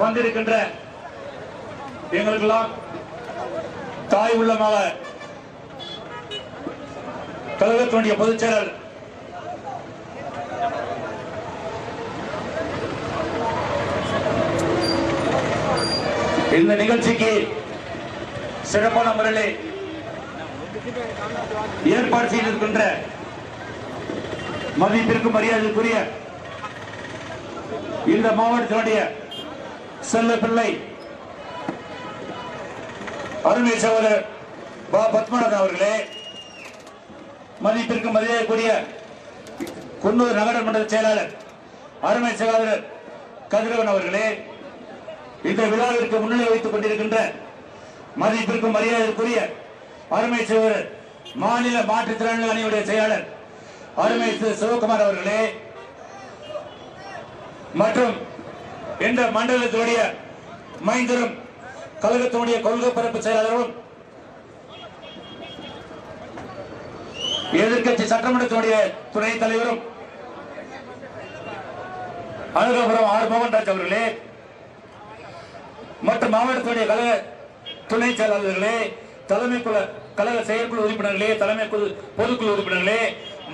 வந்திருக்கின்ற எங்களுக்கெல்லாம் தாய் உள்ளமாக கழகத்தினுடைய பொதுச் செயலர் இந்த நிகழ்ச்சிக்கு சிறப்பான முறையில் ஏற்பாடு செய்திருக்கின்ற மதிப்பிற்கும் மரியாதைக்குரிய இந்த மாவட்டத்தினுடைய செல்ல பிள்ளை அருமை சகோதரர் பா பத்மநாதன் அவர்களே, மதிப்பிற்கும் மரியாதைக்குரிய குன்னூர் நகர மண்டல செயலாளர் அருமை சகோதரர் கதிரவன் அவர்களே, இந்த விழாவிற்கு முன்னிலை வைத்துக் கொண்டிருக்கின்ற மதிப்பிற்கும் மரியாதைக்குரிய அருமை சகோதரர் மாநில மாற்றுத்திறனாளி அணியுடைய செயலாளர் அருமை சிவகுமார் அவர்களே, மற்றும் இந்த மண்டலத்தினுடைய மைந்தரும் கழகத்தினுடைய கொள்கை பரப்பு செயலாளரும் எதிர்கட்சி சட்டமன்றத்தினுடைய துணைத் தலைவரும் அழகாபுரம் ஆர் மோகன்ராஜ் அவர்களே, மற்றும் மாவட்டத்துடைய கழக துணை செயலாளர்களே, தலைமை கழக செயற்குழு உறுப்பினர்களே, தலைமை பொதுக்குழு உறுப்பினர்களே,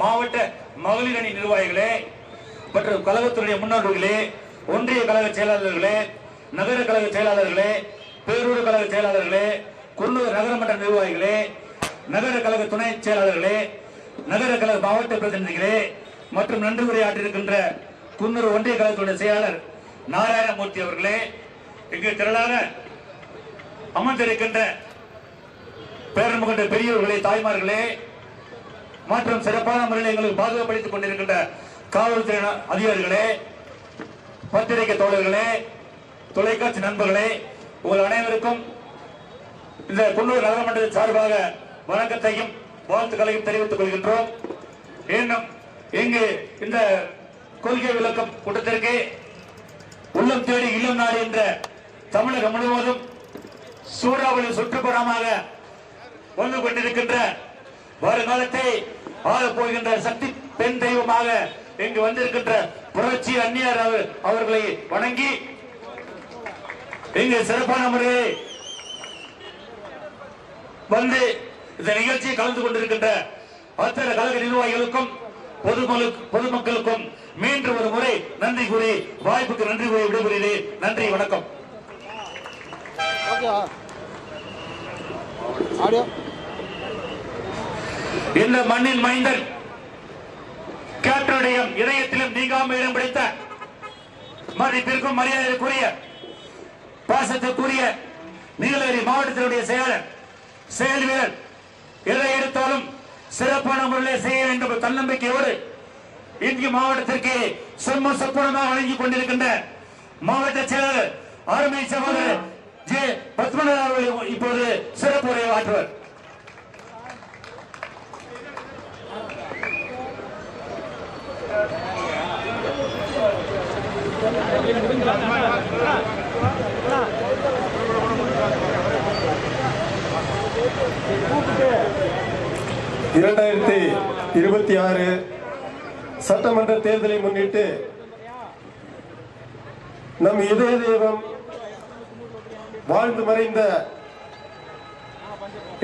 மாவட்ட மகளிர் அணி நிர்வாகிகளே, மற்றும் கழகத்துடைய முன்னோடிகளே, ஒன்றிய கழக செயலாளர்களே, நகர கழக செயலாளர்களே, பேரூர் கழக செயலாளர்களே, குன்னூர் நகரமன்ற நிர்வாகிகளே, நகர கழக துணை செயலாளர்களே, நகர கழக மாவட்ட பிரதிநிதிகளே, மற்றும் நன்றி உரையாற்றிருக்கின்ற குன்னூர் ஒன்றிய கழகத்துடைய செயலாளர் நாராயணமூர்த்தி அவர்களே, இங்கு திரளாக அமர்ந்திருக்கின்ற பேரன்பு பெரியவர்களே, தாய்மார்களே, மற்றும் சிறப்பான முறையில் எங்களுக்கு பாதுகாப்படுத்திக் கொண்டிருக்கின்ற காவல்துறை அதிகாரிகளே, பத்திரிகை தோழர்களே, தொலைக்காட்சி நண்பர்களே, உங்கள் அனைவருக்கும் இந்த குன்னூர் நகரமன்றத்தின் சார்பாக வணக்கத்தையும் வாழ்த்துக்களையும் தெரிவித்துக் கொள்கின்றோம். இன்னும் இங்கு இந்த கொள்கை விளக்கம் கூட்டத்திற்கு உள்ளம் தேடி இல்லம் நாடு என்ற தமிழகம் முழுவதும் சூறாவளி சுற்றுப்புறமாக வந்து கொண்டிருக்கின்ற வருங்காலத்தை ஆளப் போகின்ற சக்தி பெண் தெய்வமாக இங்கு வந்திருக்கின்ற புரட்சி அந்நியார் அவர்களை வணங்கி இங்கு சிறப்பான முறையை வந்து இந்த நிகழ்ச்சியை கலந்து கொண்டிருக்கின்ற அத்தனை கழக நிர்வாகிகளுக்கும் பொதுமக்களுக்கும் மீண்டும் ஒரு முறை நன்றி கூறி வாய்ப்புக்கு நன்றி கூறி விடைபெறுகிறேன். நன்றி, வணக்கம். இந்த மண்ணின் மைந்தன் கேப்டனுடைய இதயத்திலும் நீங்காமல் இடம் பிடித்த மதிப்பிற்கும் மரியாதைக்குரிய பாசத்திற்குரிய நீலகிரி மாவட்டத்தினுடைய செயலர் செயல் வீரர் எதை எடுத்தாலும் சிறப்பான முறையில் செய்ய வேண்டும் தன்னம்பிக்கையோடு இந்திய மாவட்டத்திற்கு சொம்ம சொப்பனமாக வழங்கிக் கொண்டிருக்கின்ற மாவட்ட செயலாளர் அருமை சகோதரர் ஜே பத்மநாதன் அவர்கள் இப்போது சிறப்பு உரை ஆற்றுவர். இரண்டாயிரத்தி 26 சட்டமன்ற தேர்தலை முன்னிட்டு நம் இதய தெய்வம் வாழ்ந்து மறைந்த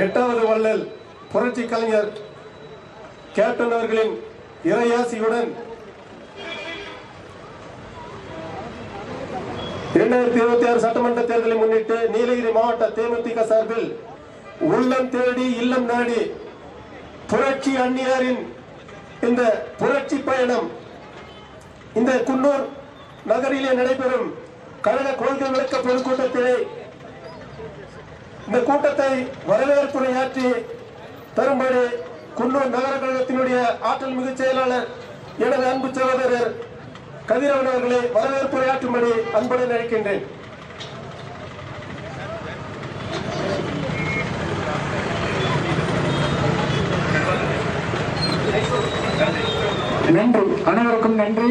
8வது வள்ளல் புரட்சி கலைஞர் கேப்டன் அவர்களின் இறையாசியுடன் 2026 சட்டமன்ற தேர்தலை முன்னிட்டு நீலகிரி மாவட்ட தேமுதிக சார்பில் உள்ளம் தேடி இல்லம் நாடி புரட்சி அந்நியாரின் இந்த புரட்சி பயணம் இந்த குன்னூர் நகரிலே நடைபெறும் கழக கொள்கை விளக்க பொதுக்கூட்டத்திலே இந்த கூட்டத்தை வரவேற்புரையாற்றி தரும்படி குன்னூர் நகர கழகத்தினுடைய ஆற்றல் மிகு செயலாளர் எனது அன்பு சகோதரர் கதிரவன் அவர்களை வரவேற்புரையாற்றும்படி அன்புடன் அழைக்கின்றேன். நன்றி, அனைவருக்கும் நன்றி.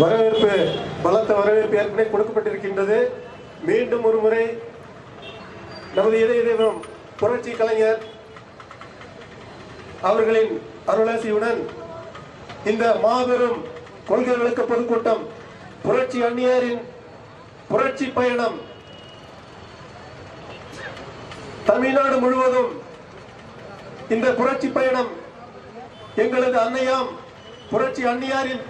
வரவேற்பு பலத்த வரவேற்பு ஏற்கனவே கொடுக்கப்பட்டிருக்கின்றது. மீண்டும் ஒரு முறை நமது இதய தெய்வம் புரட்சி கலைஞர் அவர்களின் அருளாசியுடன் இந்த மாபெரும் கொள்கை விளக்க பொதுக்கூட்டம், புரட்சி அந்நியாரின் புரட்சி பயணம் தமிழ்நாடு முழுவதும் இந்த புரட்சி பயணம் எங்களது அன்னையாம் புரட்சி அந்நியாரின்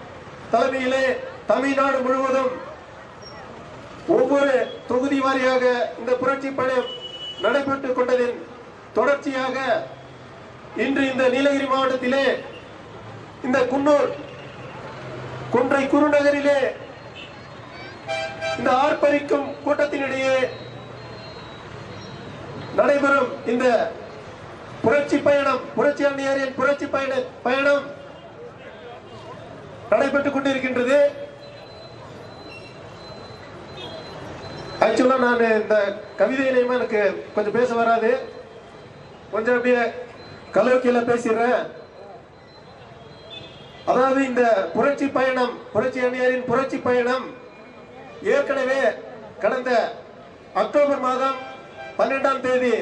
தலைமையிலே தமிழ்நாடு முழுவதும் ஒவ்வொரு தொகுதி வாரியாக இந்த புரட்சி பயணம் நடைபெற்றுக் கொண்டதின் தொடர்ச்சியாக இன்று இந்த நீலகிரி மாவட்டத்திலே இந்த குன்னூர் குன்றை குருநகரிலே இந்த ஆர்ப்பரிக்கும் கூட்டத்தினிடையே நடைபெறும் இந்த புரட்சி பயணம், புரட்சி அந்நியாரின் புரட்சி பயணம் நடைபெற்றுக் கொண்டிருக்கின்றது. ஆக்சுவலா நான் இந்த கவிதை நேயமா எனக்கு கொஞ்சம் பேச வராது, கொஞ்சம் அப்படியே கலோக்கியில பேசிடுறேன். அதாவது இந்த புரட்சி பயணம், புரட்சி அந்நியாரின் புரட்சி பயணம் ஏற்கனவே கடந்த அக்டோபர் மாதம் 12ஆம் தேதி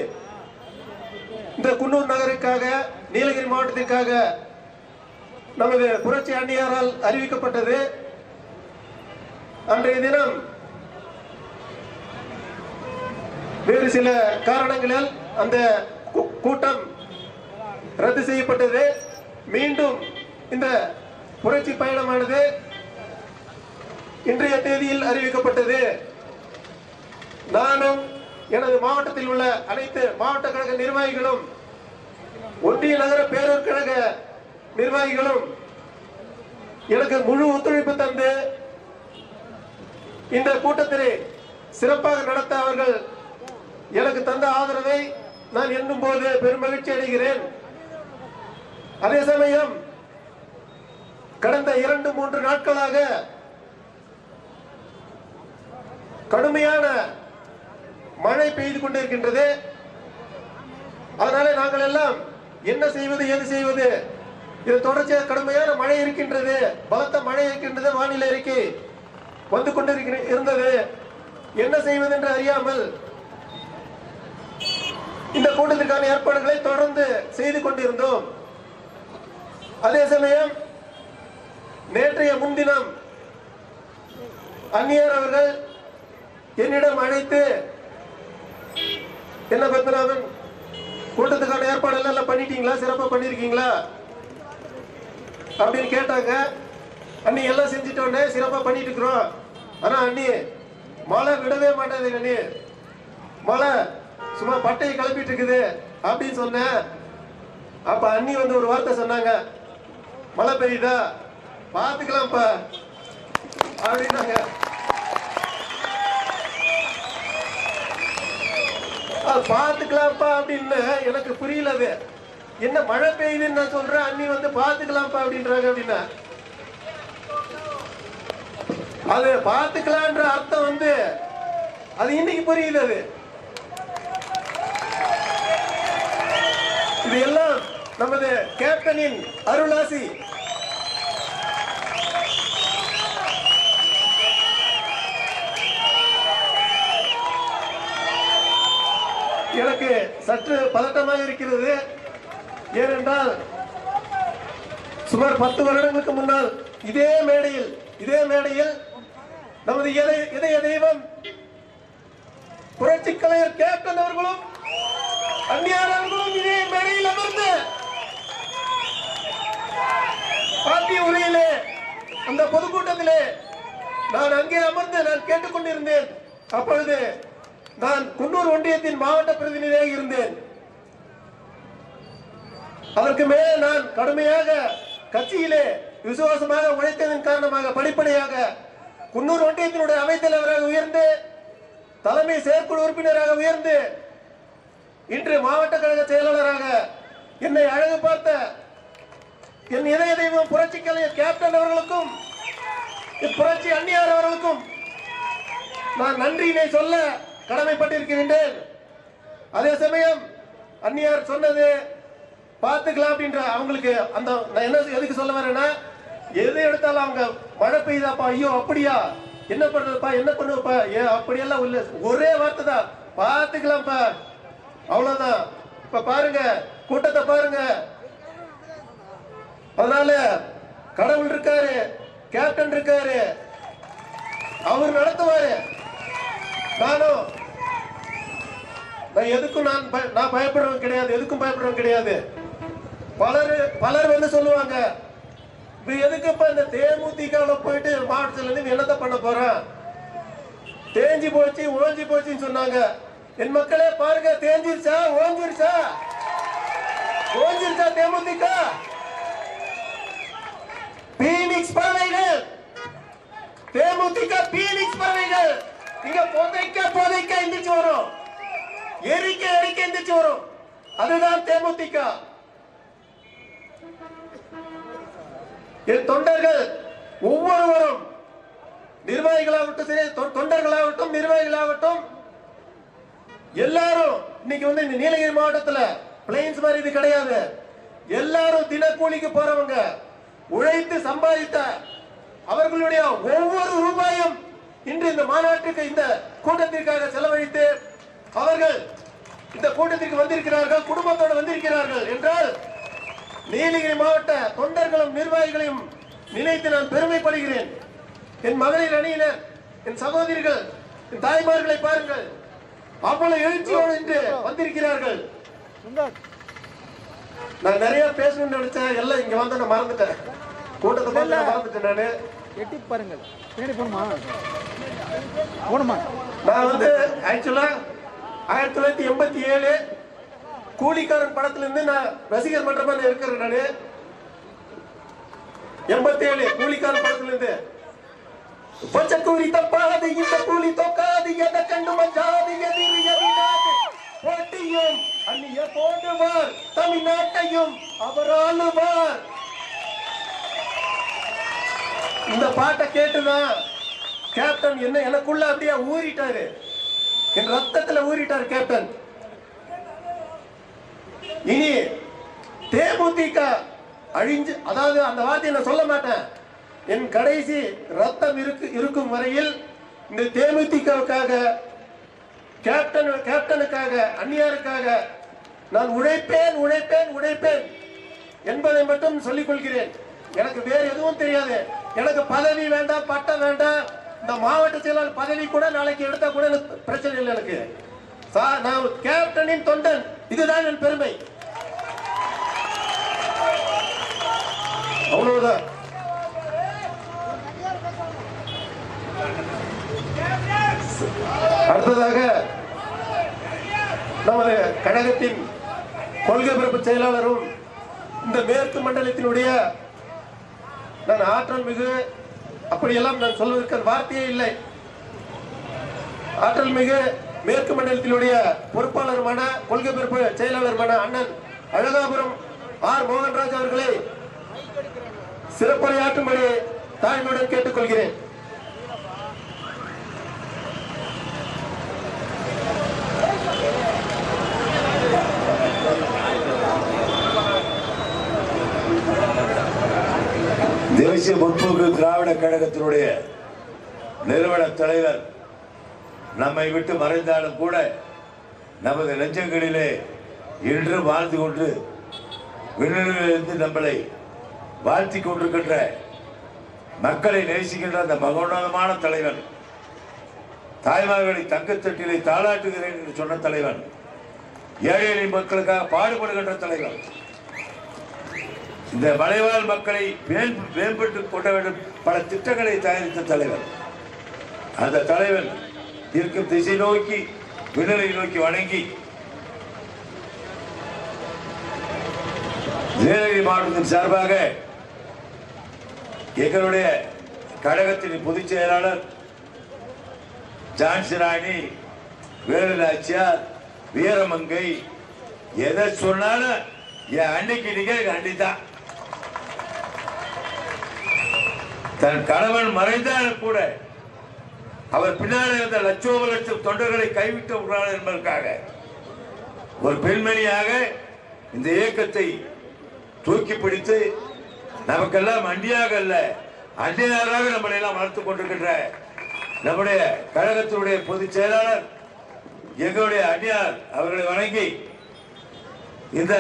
இந்த குன்னூர் நகருக்காக, நீலகிரி மாவட்டத்திற்காக நமது புரட்சி அந்நியாரால் அறிவிக்கப்பட்டது. அன்றைய தினம் வேறு சில காரணங்களால் அந்த கூட்டம் ரத்து செய்யப்பட்டது. மீண்டும் இந்த புரட்சி பயணமானது இன்றைய தேதியில் அறிவிக்கப்பட்டது. நானும் எனது மாவட்டத்தில் உள்ள அனைத்து மாவட்ட கழக நிர்வாகிகளும், ஒன்றிய நகர பேரூர் கழக நிர்வாகிகளும் எனக்கு முழு ஒத்துழைப்பு தந்து இந்த கூட்டத்தினை சிறப்பாக நடத்த அவர்கள் எனக்கு தந்த ஆதரவை நான் எண்ணும் போது பெருமகிழ்ச்சி அடைகிறேன். அதே சமயம் கடந்த 2-3 நாட்களாக கடுமையான மழை பெய்து கொண்டிருக்கின்றது. அதனால நாங்கள் எல்லாம் என்ன செய்வது, எது செய்வது, இது தொடர்ச்சியாக கடுமையான மழை இருக்கின்றது, பலத்த மழை இருக்கின்றது, வானிலை அறிக்கை வந்து கொண்டிருந்தது. என்ன செய்வது என்று அறியாமல் இந்த கூட்டத்திற்கான ஏற்பாடுகளை தொடர்ந்து செய்து கொண்டிருந்தோம். அதே சமயம் நேற்றைய முன்தினம் அந்நியார் அவர்கள் என்னிடம் அழைத்து, என்ன பத்மநாபன், கூட்டத்துக்கான ஏற்பாடு எல்லாம் பண்ணிட்டீங்களா, சிறப்பா பண்ணிருக்கீங்களா அப்படின்னு கேட்டாங்க. அண்ணி எல்லாம் செஞ்சுட்டோன்னே சிறப்பா பண்ணிட்டு இருக்கிறோம். ஆனா அண்ணி மழை விடவே மாட்டேங்குது, அண்ணி மழை சும்மா பட்டையை கிளப்பிட்டு இருக்குது அப்படின்னு சொன்னேன். அப்ப அண்ணி வந்து ஒரு வார்த்தை சொன்னாங்க, மழை பெய்யுதா பாத்துக்கலாம்ப்பா அப்படின்னாங்க. பாத்துக்கலாம்ப்பா அப்படின்னு எனக்கு புரியல. அது என்ன மழை பெய்யுதுன்னு நான் சொல்றேன், அண்ணி வந்து பாத்துக்கலாம்ப்பா அப்படின்றாங்க. அப்படின்னா அது பாத்துக்கலான்ற அர்த்தம் வந்து அது இன்னைக்கு புரியுது. அது இது எல்லாம் நமது கேப்டனின் அருளாசி. எனக்கு சற்று பதட்டமாக இருக்கிறது. ஏனென்றால் சுமார் 10 வருடங்களுக்கு முன்னால் இதே மேடையில் நமது இதய தெய்வம் புரட்சி கலைஞர் கேப்டன் அவர்களும் அந்நியார் அவர்களும் இதே மேடையில் அமர்ந்து பாட்டிய உரையிலே அந்த பொதுக்கூட்டத்திலே நான் அங்கே அமர்ந்து நான் கேட்டுக்கொண்டிருந்தேன். அப்பொழுது நான் குன்னூர் ஒன்றியத்தின் மாவட்ட பிரதிநிதியாக இருந்தேன். அதற்கு மேல் நான் கடுமையாக கட்சியிலே விசுவாசமாக உழைத்ததன் காரணமாக படிப்படியாக குன்னூர் ஒன்றியத்தினுடைய அவைத்தலைவராக உயர்ந்து, தலைமை செயற்குழு உறுப்பினராக உயர்ந்து, இன்று மாவட்ட கழக செயலாளராக என்னை அழகு பார்த்த என் இதய தெய்வம் புரட்சி கலைஞர் கேப்டன் அவர்களுக்கும் புரட்சி அந்நியார் அவர்களுக்கும் நான் நன்றியினை சொல்ல கடமைப்பட்டிருக்கின்றேன். அதே சமயம் அந்நியார் சொன்னது பார்த்துக்கலாம் அப்படின்ற அவங்களுக்கு அந்த நான் என்ன எதுக்கு சொல்ல வரேன்னா, எது எடுத்தாலும் அவங்க மழை பெய்யுதாப்பா, ஐயோ அப்படியா என்ன பண்றதுப்பா என்ன பண்ணுவப்பா ஏன் அப்படியெல்லாம் உள்ள ஒரே வார்த்தை தான், பார்த்துக்கலாம்ப்பா, அவ்வளவுதான். இப்ப பாருங்க கூட்டத்தை பாருங்க. அதனால கடவுள் இருக்காரு, கேப்டன் இருக்காரு, அவர் நடத்துவாரு. நான் எதுக்கும் நான் பயப்படுறவன் கிடையாது, எதுக்கும் பயப்படுறவன் கிடையாது. பலர் வந்து சொல்லுவாங்க, எதுக்குப்பா இந்த தேமுதிக போயிட்டு மாவட்டத்துல இருந்து என்னத்தை பண்ண போறான், தேஞ்சி போச்சு ஓஞ்சி போச்சுன்னு சொன்னாங்க. என் மக்களே பாருங்க, தேஞ்சிருச்சா ஓஞ்சிருச்சா? ஓஞ்சிருச்சா தேமுதிக? பீனிக்ஸ் பறவைகள், தேமுதிக பீனிக்ஸ் பறவைகள். இங்க புதைக்க எந்திரிச்சு வரும், எரிக்க எந்திரிச்சு வரும். அதுதான் தேமுதிக. என் தொண்டர்கள் ஒவ்வொருவரும், நிர்வாகிகளாகட்டும் சரி, தொண்டர்களாகட்டும் நிர்வாகிகளாகட்டும், எல்லாரும் இன்னைக்கு வந்து இந்த நீலகிரி மாவட்டத்துல பிளைன்ஸ் மாதிரி இது கிடையாது. எல்லாரும் தினக்கூலிக்கு போறவங்க, உழைத்து சம்பாதித்த அவர்களுடைய ஒவ்வொரு ரூபாயும் இன்று இந்த மாநாட்டுக்கு, இந்த கூட்டத்திற்காக செலவழித்து அவர்கள் இந்த கூட்டத்திற்கு வந்திருக்கிறார்கள், குடும்பத்தோடு வந்திருக்கிறார்கள் என்றால் நீலகிரி மாவட்ட தொண்டர்களும் நிர்வாகிகளையும் நினைத்து நான் பெருமைப்படுகிறேன். என் மகளிர் அணியினர், என் சகோதரிகள், என் தாய்மார்களை பாருங்கள், அவ்வளவு எழுச்சியோடு இன்று வந்திருக்கிறார்கள். நான் நிறைய பேசணும்னு நினைச்சேன், எல்லாம் இங்க வந்து நான் மறந்துட்டேன், கூட்டத்தை பார்த்து மறந்துட்டேன். நானு எட்டி பாருங்கள், போணுமா? நான் வந்து ஆக்சுவலா 1987 கூலிக்காரன் படத்துல இருந்து நான் ரசிகர் மன்றமா இருக்கிறேன். நானு 87 கூலிக்காரன் படத்துல இருந்து பச்சை கூலி தப்பாது, இந்த கூலி தொக்காது, எதை கண்டு மஞ்சாது, எதிரி எதிராது போட்டியும் அந்நிய போடுவார், தமிழ்நாட்டையும் அவர் ஆளுவார். இந்த பாட்டை கேட்டுதான் கேப்டன் என்ன எனக்குள்ள அப்படியே ஊறிட்டாரு, என் ரத்தத்துல ஊறிட்டாரு கேப்டன். இனி தேமுதிக அழிஞ்சு, அதாவது அந்த வார்த்தையை நான் சொல்ல மாட்டேன், என் கடைசி ரத்தம் இருக்கும் வரையில் இந்த தேமுதிகவுக்காக, கேப்டனுக்காக, அந்நியாருக்காக நான் உழைப்பேன் உழைப்பேன் உழைப்பேன் என்பதை மட்டும் சொல்லிக் கொள்கிறேன். எனக்கு வேற எதுவும் தெரியாது. எனக்கு பதவி வேண்டாம், பட்டம் வேண்டாம். இந்த மாவட்ட செயலாளர் பதவி கூட நாளைக்கு எடுத்தா கூட எனக்கு பிரச்சனை இல்லை. எனக்கு நான் கேப்டனின் தொண்டன், இதுதான் என் பெருமை. அவ்வளவுதான். அடுத்ததாக நமது கழகத்தின் கொள்கை பரப்பு செயலாளரும், இந்த மேற்கு மண்டலத்தினுடைய, நான் ஆற்றல் மிகு அப்படியெல்லாம் நான் சொல்வதற்கு வார்த்தையே இல்லை, ஆற்றல் மிகு மேற்கு மண்டலத்தினுடைய பொறுப்பாளருமான, கொள்கை பரப்பு செயலாளருமான அண்ணன் அழகாபுரம் ஆர் மோகன்ராஜ் அவர்களை சிறப்புரையாற்றும்படி தாழ்மையுடன் கேட்டுக்கொள்கிறேன். தேசிய முற்போக்கு திராவிட கழகத்தினுடைய நிறுவன தலைவர் நம்மை விட்டு மறைந்தாலும் கூட நமது நெஞ்சங்களிலே இன்று வாழ்ந்து கொண்டு விண்ணிலிருந்து நம்மளை வாழ்த்தி கொண்டிருக்கின்ற, மக்களை நேசிக்கின்ற அந்த மகோன்னதமான தலைவன், தாய்மார்களை தங்கத்தட்டிலே தாளாட்டுகிறேன் என்று சொன்ன தலைவன், ஏழை எளிய மக்களுக்காக பாடுபடுகின்ற தலைவன், இந்த மலைவாழ் மக்களை மேம்பட்டு கொள்ள வேண்டும் பல திட்டங்களை தயாரித்த தலைவர். அந்த தலைவன் இருக்கும் திசை நோக்கி, விண்ணலை நோக்கி வணங்கி நீலகிரி மாவட்டத்தின் சார்பாக எங்களுடைய கழகத்தின் பொதுச் செயலாளர் ஜான்சி ராணி, வேலுநாச்சியார், வீரமங்கை, எதை சொன்னாலும் என் அன்னைக்கு நிகழ் அன்னிதான். தன் கணவன் மறைந்தாலும் கூட அவர் பின்னால் இருந்த லட்சோப லட்சம் தொண்டர்களை கைவிட்டு விடுறார் என்பதற்காக ஒரு பெண்மணியாக இந்த இயக்கத்தை தூக்கி பிடித்து நமக்கெல்லாம் அண்டியாக அல்ல, அண்டியாராக நம்மளை எல்லாம் வளர்த்துக் கொண்டிருக்கின்ற நம்முடைய கழகத்தினுடைய பொதுச் செயலாளர் எங்களுடைய அந்நியார் அவர்களை வணங்கி இந்த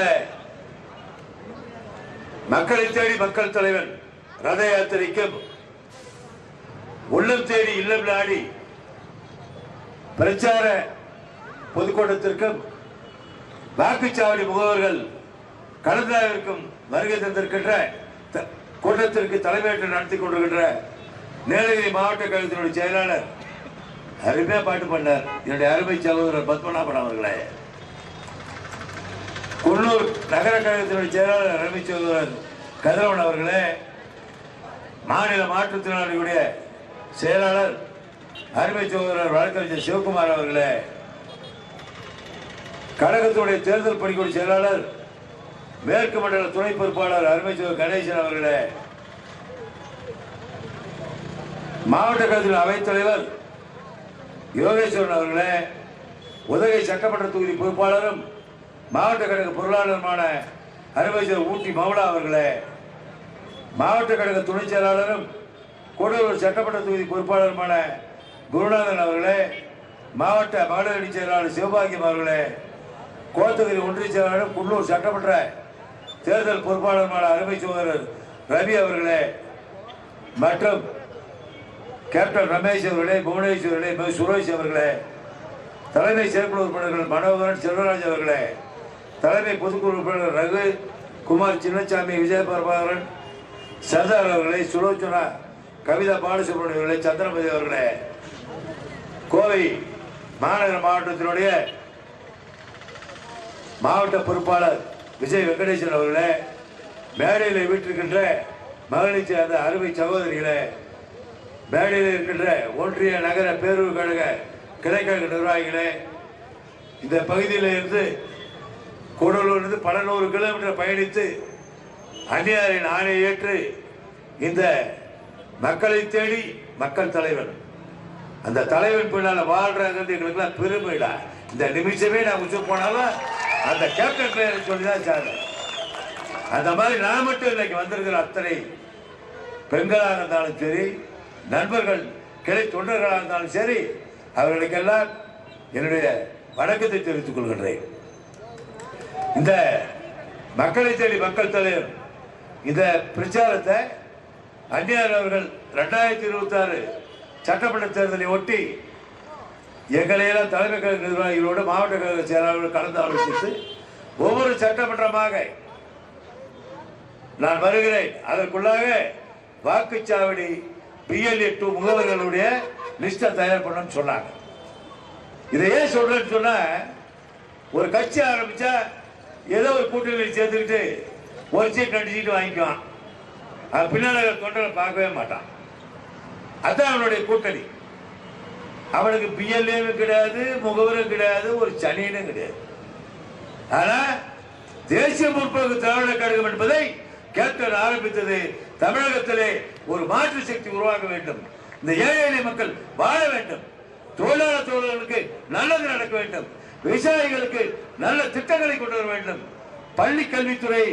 மக்களை தேடி மக்கள் தலைவன் ரத யாத்திரைக்கும் உள்ளம் தேடி இல்லம் நாடி பிரச்சார பொதுக்கூட்டத்திற்கும் வாக்குச்சாவடி முகவர்கள் கலந்தாவிற்கும் வருகை தந்திருக்கின்ற கூட்டத்திற்கு தலைமையேற்று நடத்தி கொண்டிருக்கின்ற நீலகிரி மாவட்ட கழகத்தினுடைய செயலாளர் அருமையா பாட்டு பண்ணார் என்னுடைய அருமை சகோதரர் பத்மநாபன் அவர்களே. குன்னூர் நகர கழகத்தினுடைய செயலாளர் அருமை சகோதரர் கதிரவன் அவர்களே. மாநில மாற்றுத்திறனாளிகளுடைய செயலாளர் அருமை சகோதரர் வழக்கறிஞர் சிவகுமார் அவர்களே. கழகத்துடைய தேர்தல் பணிக்குழு செயலாளர் மேற்கு மண்டல துணை பொறுப்பாளர் அருமை சகோதரர் கணேசன் அவர்களே. மாவட்ட கழகத்தின் அவைத்தலைவர் யோகேஸ்வரன் அவர்களே. உதகை சட்டமன்ற தொகுதி பொறுப்பாளரும் மாவட்ட கழக பொருளாளருமான அருமை சகோதரர் ஊட்டி மவுலா அவர்களே. மாவட்ட கழக துணை செயலாளரும் கூடலூர் சட்டமன்ற தொகுதி பொறுப்பாளருமான குருநாதன் அவர்களே. மாவட்ட மகளிர் அணி செயலாளர் சிவபாகியம் அவர்களே. கோத்தகிரி ஒன்றிய செயலாளர் குன்னூர் சட்டமன்ற தேர்தல் பொறுப்பாளருமான அருமை சகோதரர் ரவி அவர்களே மற்றும் கேப்டன் ரமேஷ் அவர்களே, புவனேஸ்வரர்களே, சுரேஷ் அவர்களே, தலைமை செயற்குழு உறுப்பினர்கள் மனோகரன் செல்வராஜ் அவர்களே, தலைமை பொதுக்குழு உறுப்பினர் ரகு குமார் சின்னசாமி, விஜயபிரபாகரன் சர்தார் அவர்களே, சுலோச்சனா கவிதா பாலசுப்ரமணியம் அவர்களே, சந்திரமதி அவர்களே, கோவை மாநகர மாவட்டத்தினுடைய மாவட்ட பொறுப்பாளர் விஜய் வெங்கடேசன் அவர்களே, மேடையில் வீட்டிருக்கின்ற மகளிர் சேர்ந்த அருமை சகோதரிகளே, மேடையில் இருக்கின்ற ஒன்றிய நகர பேரூர் கழக கிளைக்கழக நிர்வாகிகளே, இந்த பகுதியில் இருந்து கூடலூரிலிருந்து பல நூறு கிலோமீட்டர் பயணித்து அந்நியாரின் ஆணையை ஏற்று இந்த மக்களை தேடி மக்கள் தலைவன் அந்த தலைவன் பின்னால வாழ்றாங்கிறது எங்களுக்குலாம் பெருமைடா. இந்த நிமிஷமே நான் உச்சு போனாலும் அந்த கேப்டன் பெயரை சொல்லிதான் சார். அந்த மாதிரி நான் மட்டும் இன்னைக்கு வந்திருக்கிற அத்தனை பெண்களாக இருந்தாலும் சரி, நண்பர்கள் கிளை தொண்டர்களாக இருந்தாலும் சரி, அவர்களுக்கெல்லாம் என்னுடைய வணக்கத்தை தெரிவித்துக் கொள்கின்றேன். இந்த மக்களை தேடி மக்கள் தலைவர் இந்த பிரச்சாரத்தை அந்நியார் அவர்கள் 2026 சட்டமன்ற தேர்தலை ஒட்டி எங்களையெல்லாம் தலைமை கழக நிர்வாகிகளோடு மாவட்ட கழக செயலாளர்கள் கலந்து ஆலோசித்து ஒவ்வொரு சட்டமன்றமாக நான் வருகிறேன். அதற்குள்ளாக வாக்குச்சாவடி BLA 2 முகவர்களுடைய லிஸ்டை தயார் பண்ணணும்னு சொன்னாங்க. இதை ஏன் சொல்றேன்னு சொன்னா, ஒரு கட்சி ஆரம்பிச்சா ஏதோ ஒரு கூட்டணியில் சேர்த்துக்கிட்டு ஒரு சீட் 2 சீட்டு வாங்கிக்குவான். அது பின்னால் தொண்டரை பார்க்கவே மாட்டான். அதுதான் அவனுடைய கூட்டணி. அவனுக்கு BLA-வும் கிடையாது, முகவரும் கிடையாது, ஒரு சனியனும் கிடையாது. ஆனா தேசிய முற்போக்கு திராவிட கழகம் என்பதை கேப்டன் ஆரம்பித்தது தமிழகத்திலே ஒரு மாற்று சக்தி உருவாக்க வேண்டும். இந்த ஏழை எளிய மக்கள் வாழ வேண்டும். தொழிலாளர் தோழர்களுக்கு நல்லது நடக்க வேண்டும். விவசாயிகளுக்கு நல்ல திட்டங்களை கொண்டு வர வேண்டும். பள்ளி கல்வித்துறை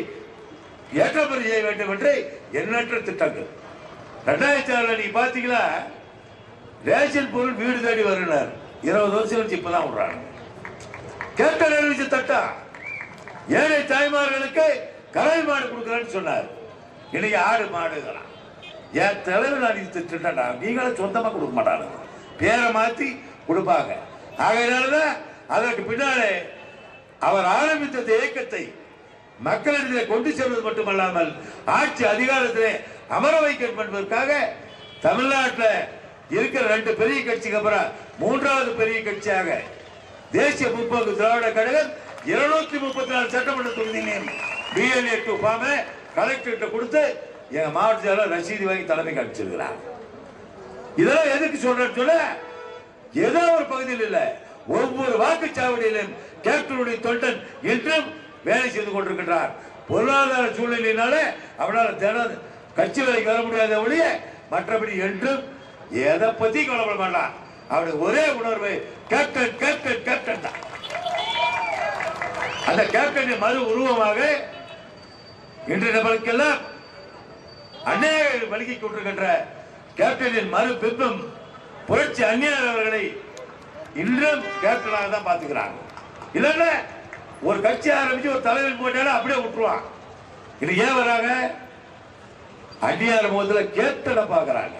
ஏற்றப்படி செய்ய வேண்டும் என்று எண்ணற்ற திட்டங்கள். 2006 நீங்க பாத்தீங்களா, ரேஷன் பொருள் வீடு தேடி வருகிறார். 20 வருஷம் கழிச்சு இப்பதான் விடுறாங்க. கேப்டன் அறிவிச்ச திட்டம் ஏழை தாய்மார்களுக்கு கறவை மாடு கொடுக்குறேன்னு சொன்னார். இன்னைக்கு ஆடு மாடுகளா என் தலைவர் அறிவித்த திட்டம்டா. நீங்களும் சொந்தமா கொடுக்க மாட்டாங்க, பேரை மாத்தி கொடுப்பாங்க. ஆகையினாலதான் அதற்கு பின்னாலே அவர் ஆரம்பித்த இயக்கத்தை மக்களிடத்திலே கொண்டு செல்வது மட்டுமல்லாமல் ஆட்சி அதிகாரத்திலே அமர வைக்க என்பதற்காக தமிழ்நாட்டில் இருக்கிற 2 பெரிய கட்சிக்கு அப்புறம் 3வது பெரிய கட்சியாக தேசிய முற்போக்கு திராவிட கழகம் 234 சட்டமன்ற தொகுதியிலையும் BLA 2 ஃபார்மை கலெக்டர்கிட்ட கொடுத்து எங்க மாவட்ட செயலாளர் ரசீது வாங்கி தலைமைக்கு அனுப்பிச்சிருக்கிறார். இதெல்லாம் எதுக்கு சொல்றேன்னு சொல்ல, ஏதோ ஒரு பகுதியில் இல்ல, ஒவ்வொரு வாக்குச்சாவடியிலும் கேப்டனுடைய தொண்டன் இன்றும் வேலை செய்து கொண்டிருக்கின்றார். பொருளாதார சூழ்நிலையினால அவனால் தினம் கட்சி வேலைக்கு வர முடியாத ஒழிய மற்றபடி என்றும் எதை பத்தி கவலைப்பட மாட்டான். அவனுடைய ஒரே உணர்வு கேப்டன் கேப்டன் கேப்டன் தான். அந்த கேப்டனின் மறு உருவமாக இன்று நம்மளுக்கெல்லாம் அநேக வலிக்கை கொண்டிருக்கின்ற கேப்டனின் மறு பிம்பம் புரட்சி அந்நியார் அவர்களை இன்றும் கேப்டனாக தான் பார்த்துக்கிறாங்க. இல்லைன்னா ஒரு கட்சி ஆரம்பிச்சு ஒரு தலைவர் போட்டாலும் அப்படியே விட்டுருவான். இது ஏன் வராங்க? அந்நியார் முகத்துல கேப்டனை பார்க்கறாங்க.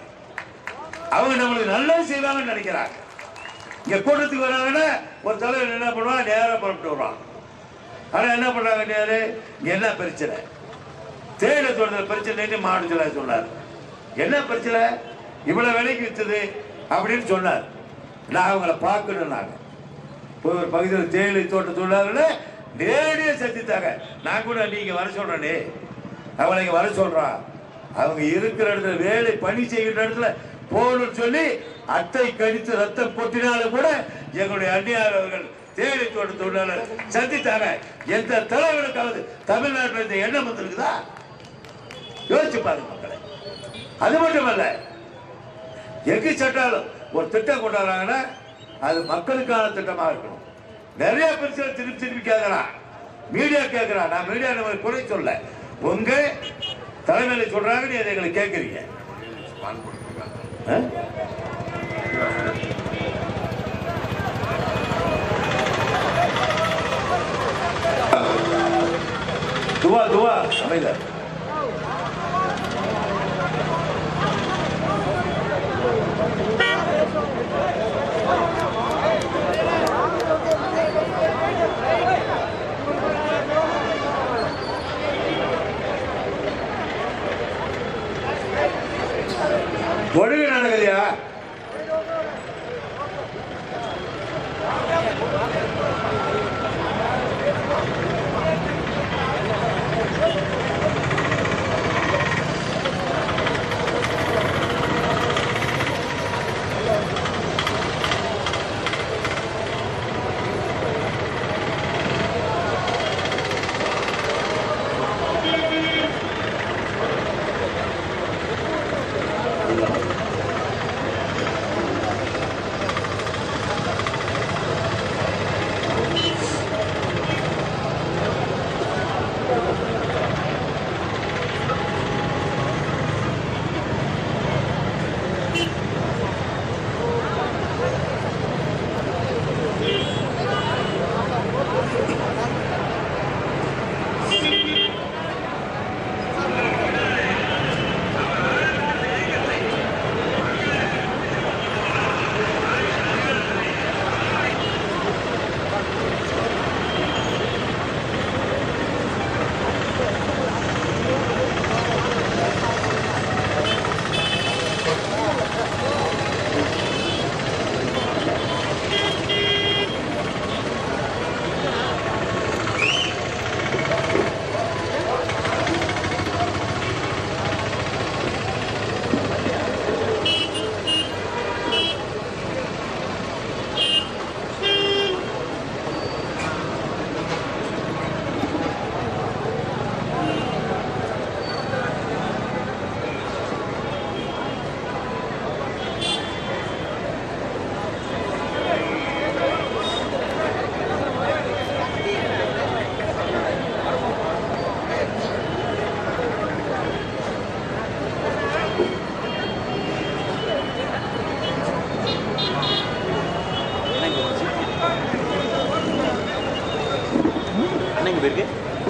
அவங்க நம்மளுக்கு நல்லது செய்வாங்கன்னு நினைக்கிறாங்க. இங்க கூட்டத்துக்கு வராங்கன்னா ஒரு தலைவர் என்ன பண்ணுவான், நேரா புறப்பட்டு வருவான். ஆனா என்ன பண்றாங்க, நேரு இங்க என்ன பிரச்சனை, தேயிலை தோட்டத்தில் பிரச்சனை மாவட்டத்தில் சொன்னார். என்ன பிரச்சனை, இவ்வளவு விலைக்கு வித்தது அப்படின்னு சொன்னார். நான் அவங்கள பார்க்கணும். நாங்க ஒரு பகுதியில் தேயிலை தோட்ட தொழிலாளர்கள நேரடியாக சந்தித்தாங்க. நான் கூட நீங்க வர சொல்றேனே, அவங்களை இங்க வர சொல்றான். அவங்க இருக்கிற இடத்துல வேலை பணி செய்கிற இடத்துல போகணும்னு சொல்லி அட்டை கடித்து ரத்தம் கொட்டினாலும் கூட எங்களுடைய அந்நியார் அவர்கள் தேயிலை தோட்ட தொழிலாளர் சந்தித்தாங்க. எந்த தலைவனுக்காவது தமிழ்நாட்டில் இந்த எண்ணம் வந்திருக்குதா? யோசிச்சு பாருங்க மக்களை. அது மட்டுமல்ல, எங்கு சட்டாலும் ஒரு திட்டம் கொண்டாடுறாங்கன்னா அது மக்களுக்கான திட்டமாக இருக்கணும். நிறைய பிரச்சனை திருப்பி கேட்கிறான், மீடியா கேட்கிறான். நான் மீடியா நம்ம குறை சொல்ல, உங்க தலைமையில சொல்றாங்க, நீ அதை எங்களை கேட்கறீங்க. துவா துவா அமைதர் ஒழுங்கு நடக்குதுயா.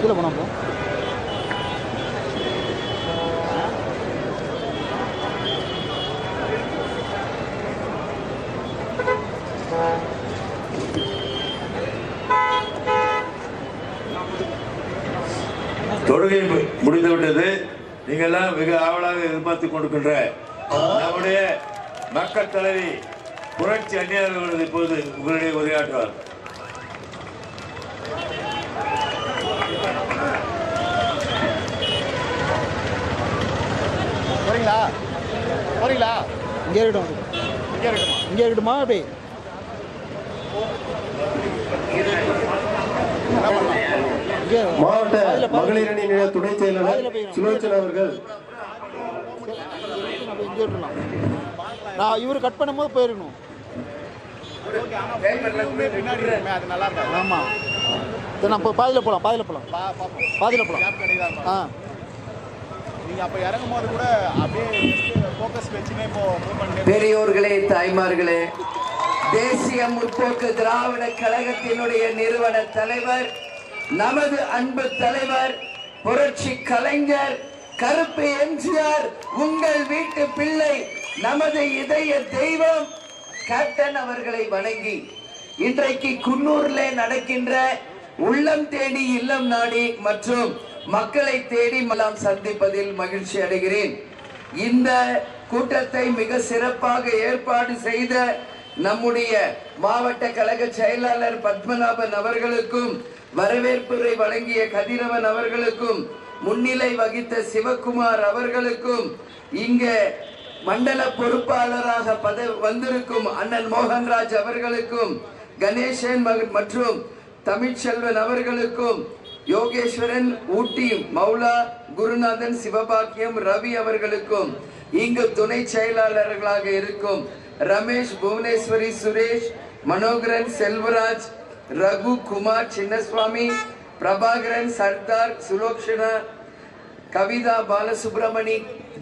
இதில் போனோம். தொழுகை முடிந்துவிட்டது. நீங்கள் எல்லாம் மிக ஆவலாக எதிர்பார்த்து கொண்டிருக்கின்ற நம்முடைய மக்கள் தலைவி புரட்சி அந்நியார் அவர்கள் இப்போது உங்களுடைய உரையாற்றுவார். போறீங்களா போறீங்களா? இங்கே இருக்கட்டும், இங்கே இருக்கட்டுமா? அப்படி மாவட்ட மகளிர் அணி துணை செயலாளர் சுலோச்சனா அவர்கள் இங்கே இருக்கணும். நான் இவர் கட் பண்ணும்போது போயிருக்கணும். ஆமாம், சரி நான் இப்போ பாதியில் போகலாம், பாதியில் போகலாம். ஆ நீங்கள் அப்போ இறங்கும் போது கூட அப்படியே ஃபோக்கஸ் வச்சுமே இப்போ மூவ்மெண்ட். பெரியோர்களே, தாய்மார்களே, தேசிய முற்போக்கு திராவிட கழகத்தினுடைய நிறுவன தலைவர், நமது அன்பு தலைவர், புரட்சி கலைஞர் கருப்பு எம்ஜிஆர், உங்கள் வீட்டு பிள்ளை, நமது இதய தெய்வம் கேப்டன் அவர்களை வணங்கி இன்றைக்கு குன்னூரிலே நடக்கின்ற உள்ளம் தேடி இல்லம் நாடி மற்றும் மக்களை தேடி எல்லாம் சந்திப்பதில் மகிழ்ச்சி அடைகிறேன். இந்த கூட்டத்தை மிக சிறப்பாக ஏற்பாடு செய்த நம்முடைய மாவட்ட கழக செயலாளர் பத்மநாபன் அவர்களுக்கும், வரவேற்புரை வழங்கிய கதிரவன் அவர்களுக்கும், முன்னிலை வகித்த சிவகுமார் அவர்களுக்கும், இங்க மண்டல பொறுப்பாளராக வந்திருக்கும் அண்ணன் மோகன்ராஜ் அவர்களுக்கும், கணேசன் மற்றும் தமிழ்ச்செல்வன் அவர்களுக்கும், யோகேஸ்வரன், ஊட்டி மௌலா, குருநாதன், சிவபாக்கியம், ரவி அவர்களுக்கும், இங்கு துணை செயலாளர்களாக இருக்கும் ரமேஷ், புவனேஸ்வரி, சுரேஷ், மனோகரன், செல்வராஜ், ரகு, குமார், சின்னசுவாமி, பிரபாகரன், சர்தார், சுலோக்ஷனா, கவிதா, பாலசுப்ரமணி,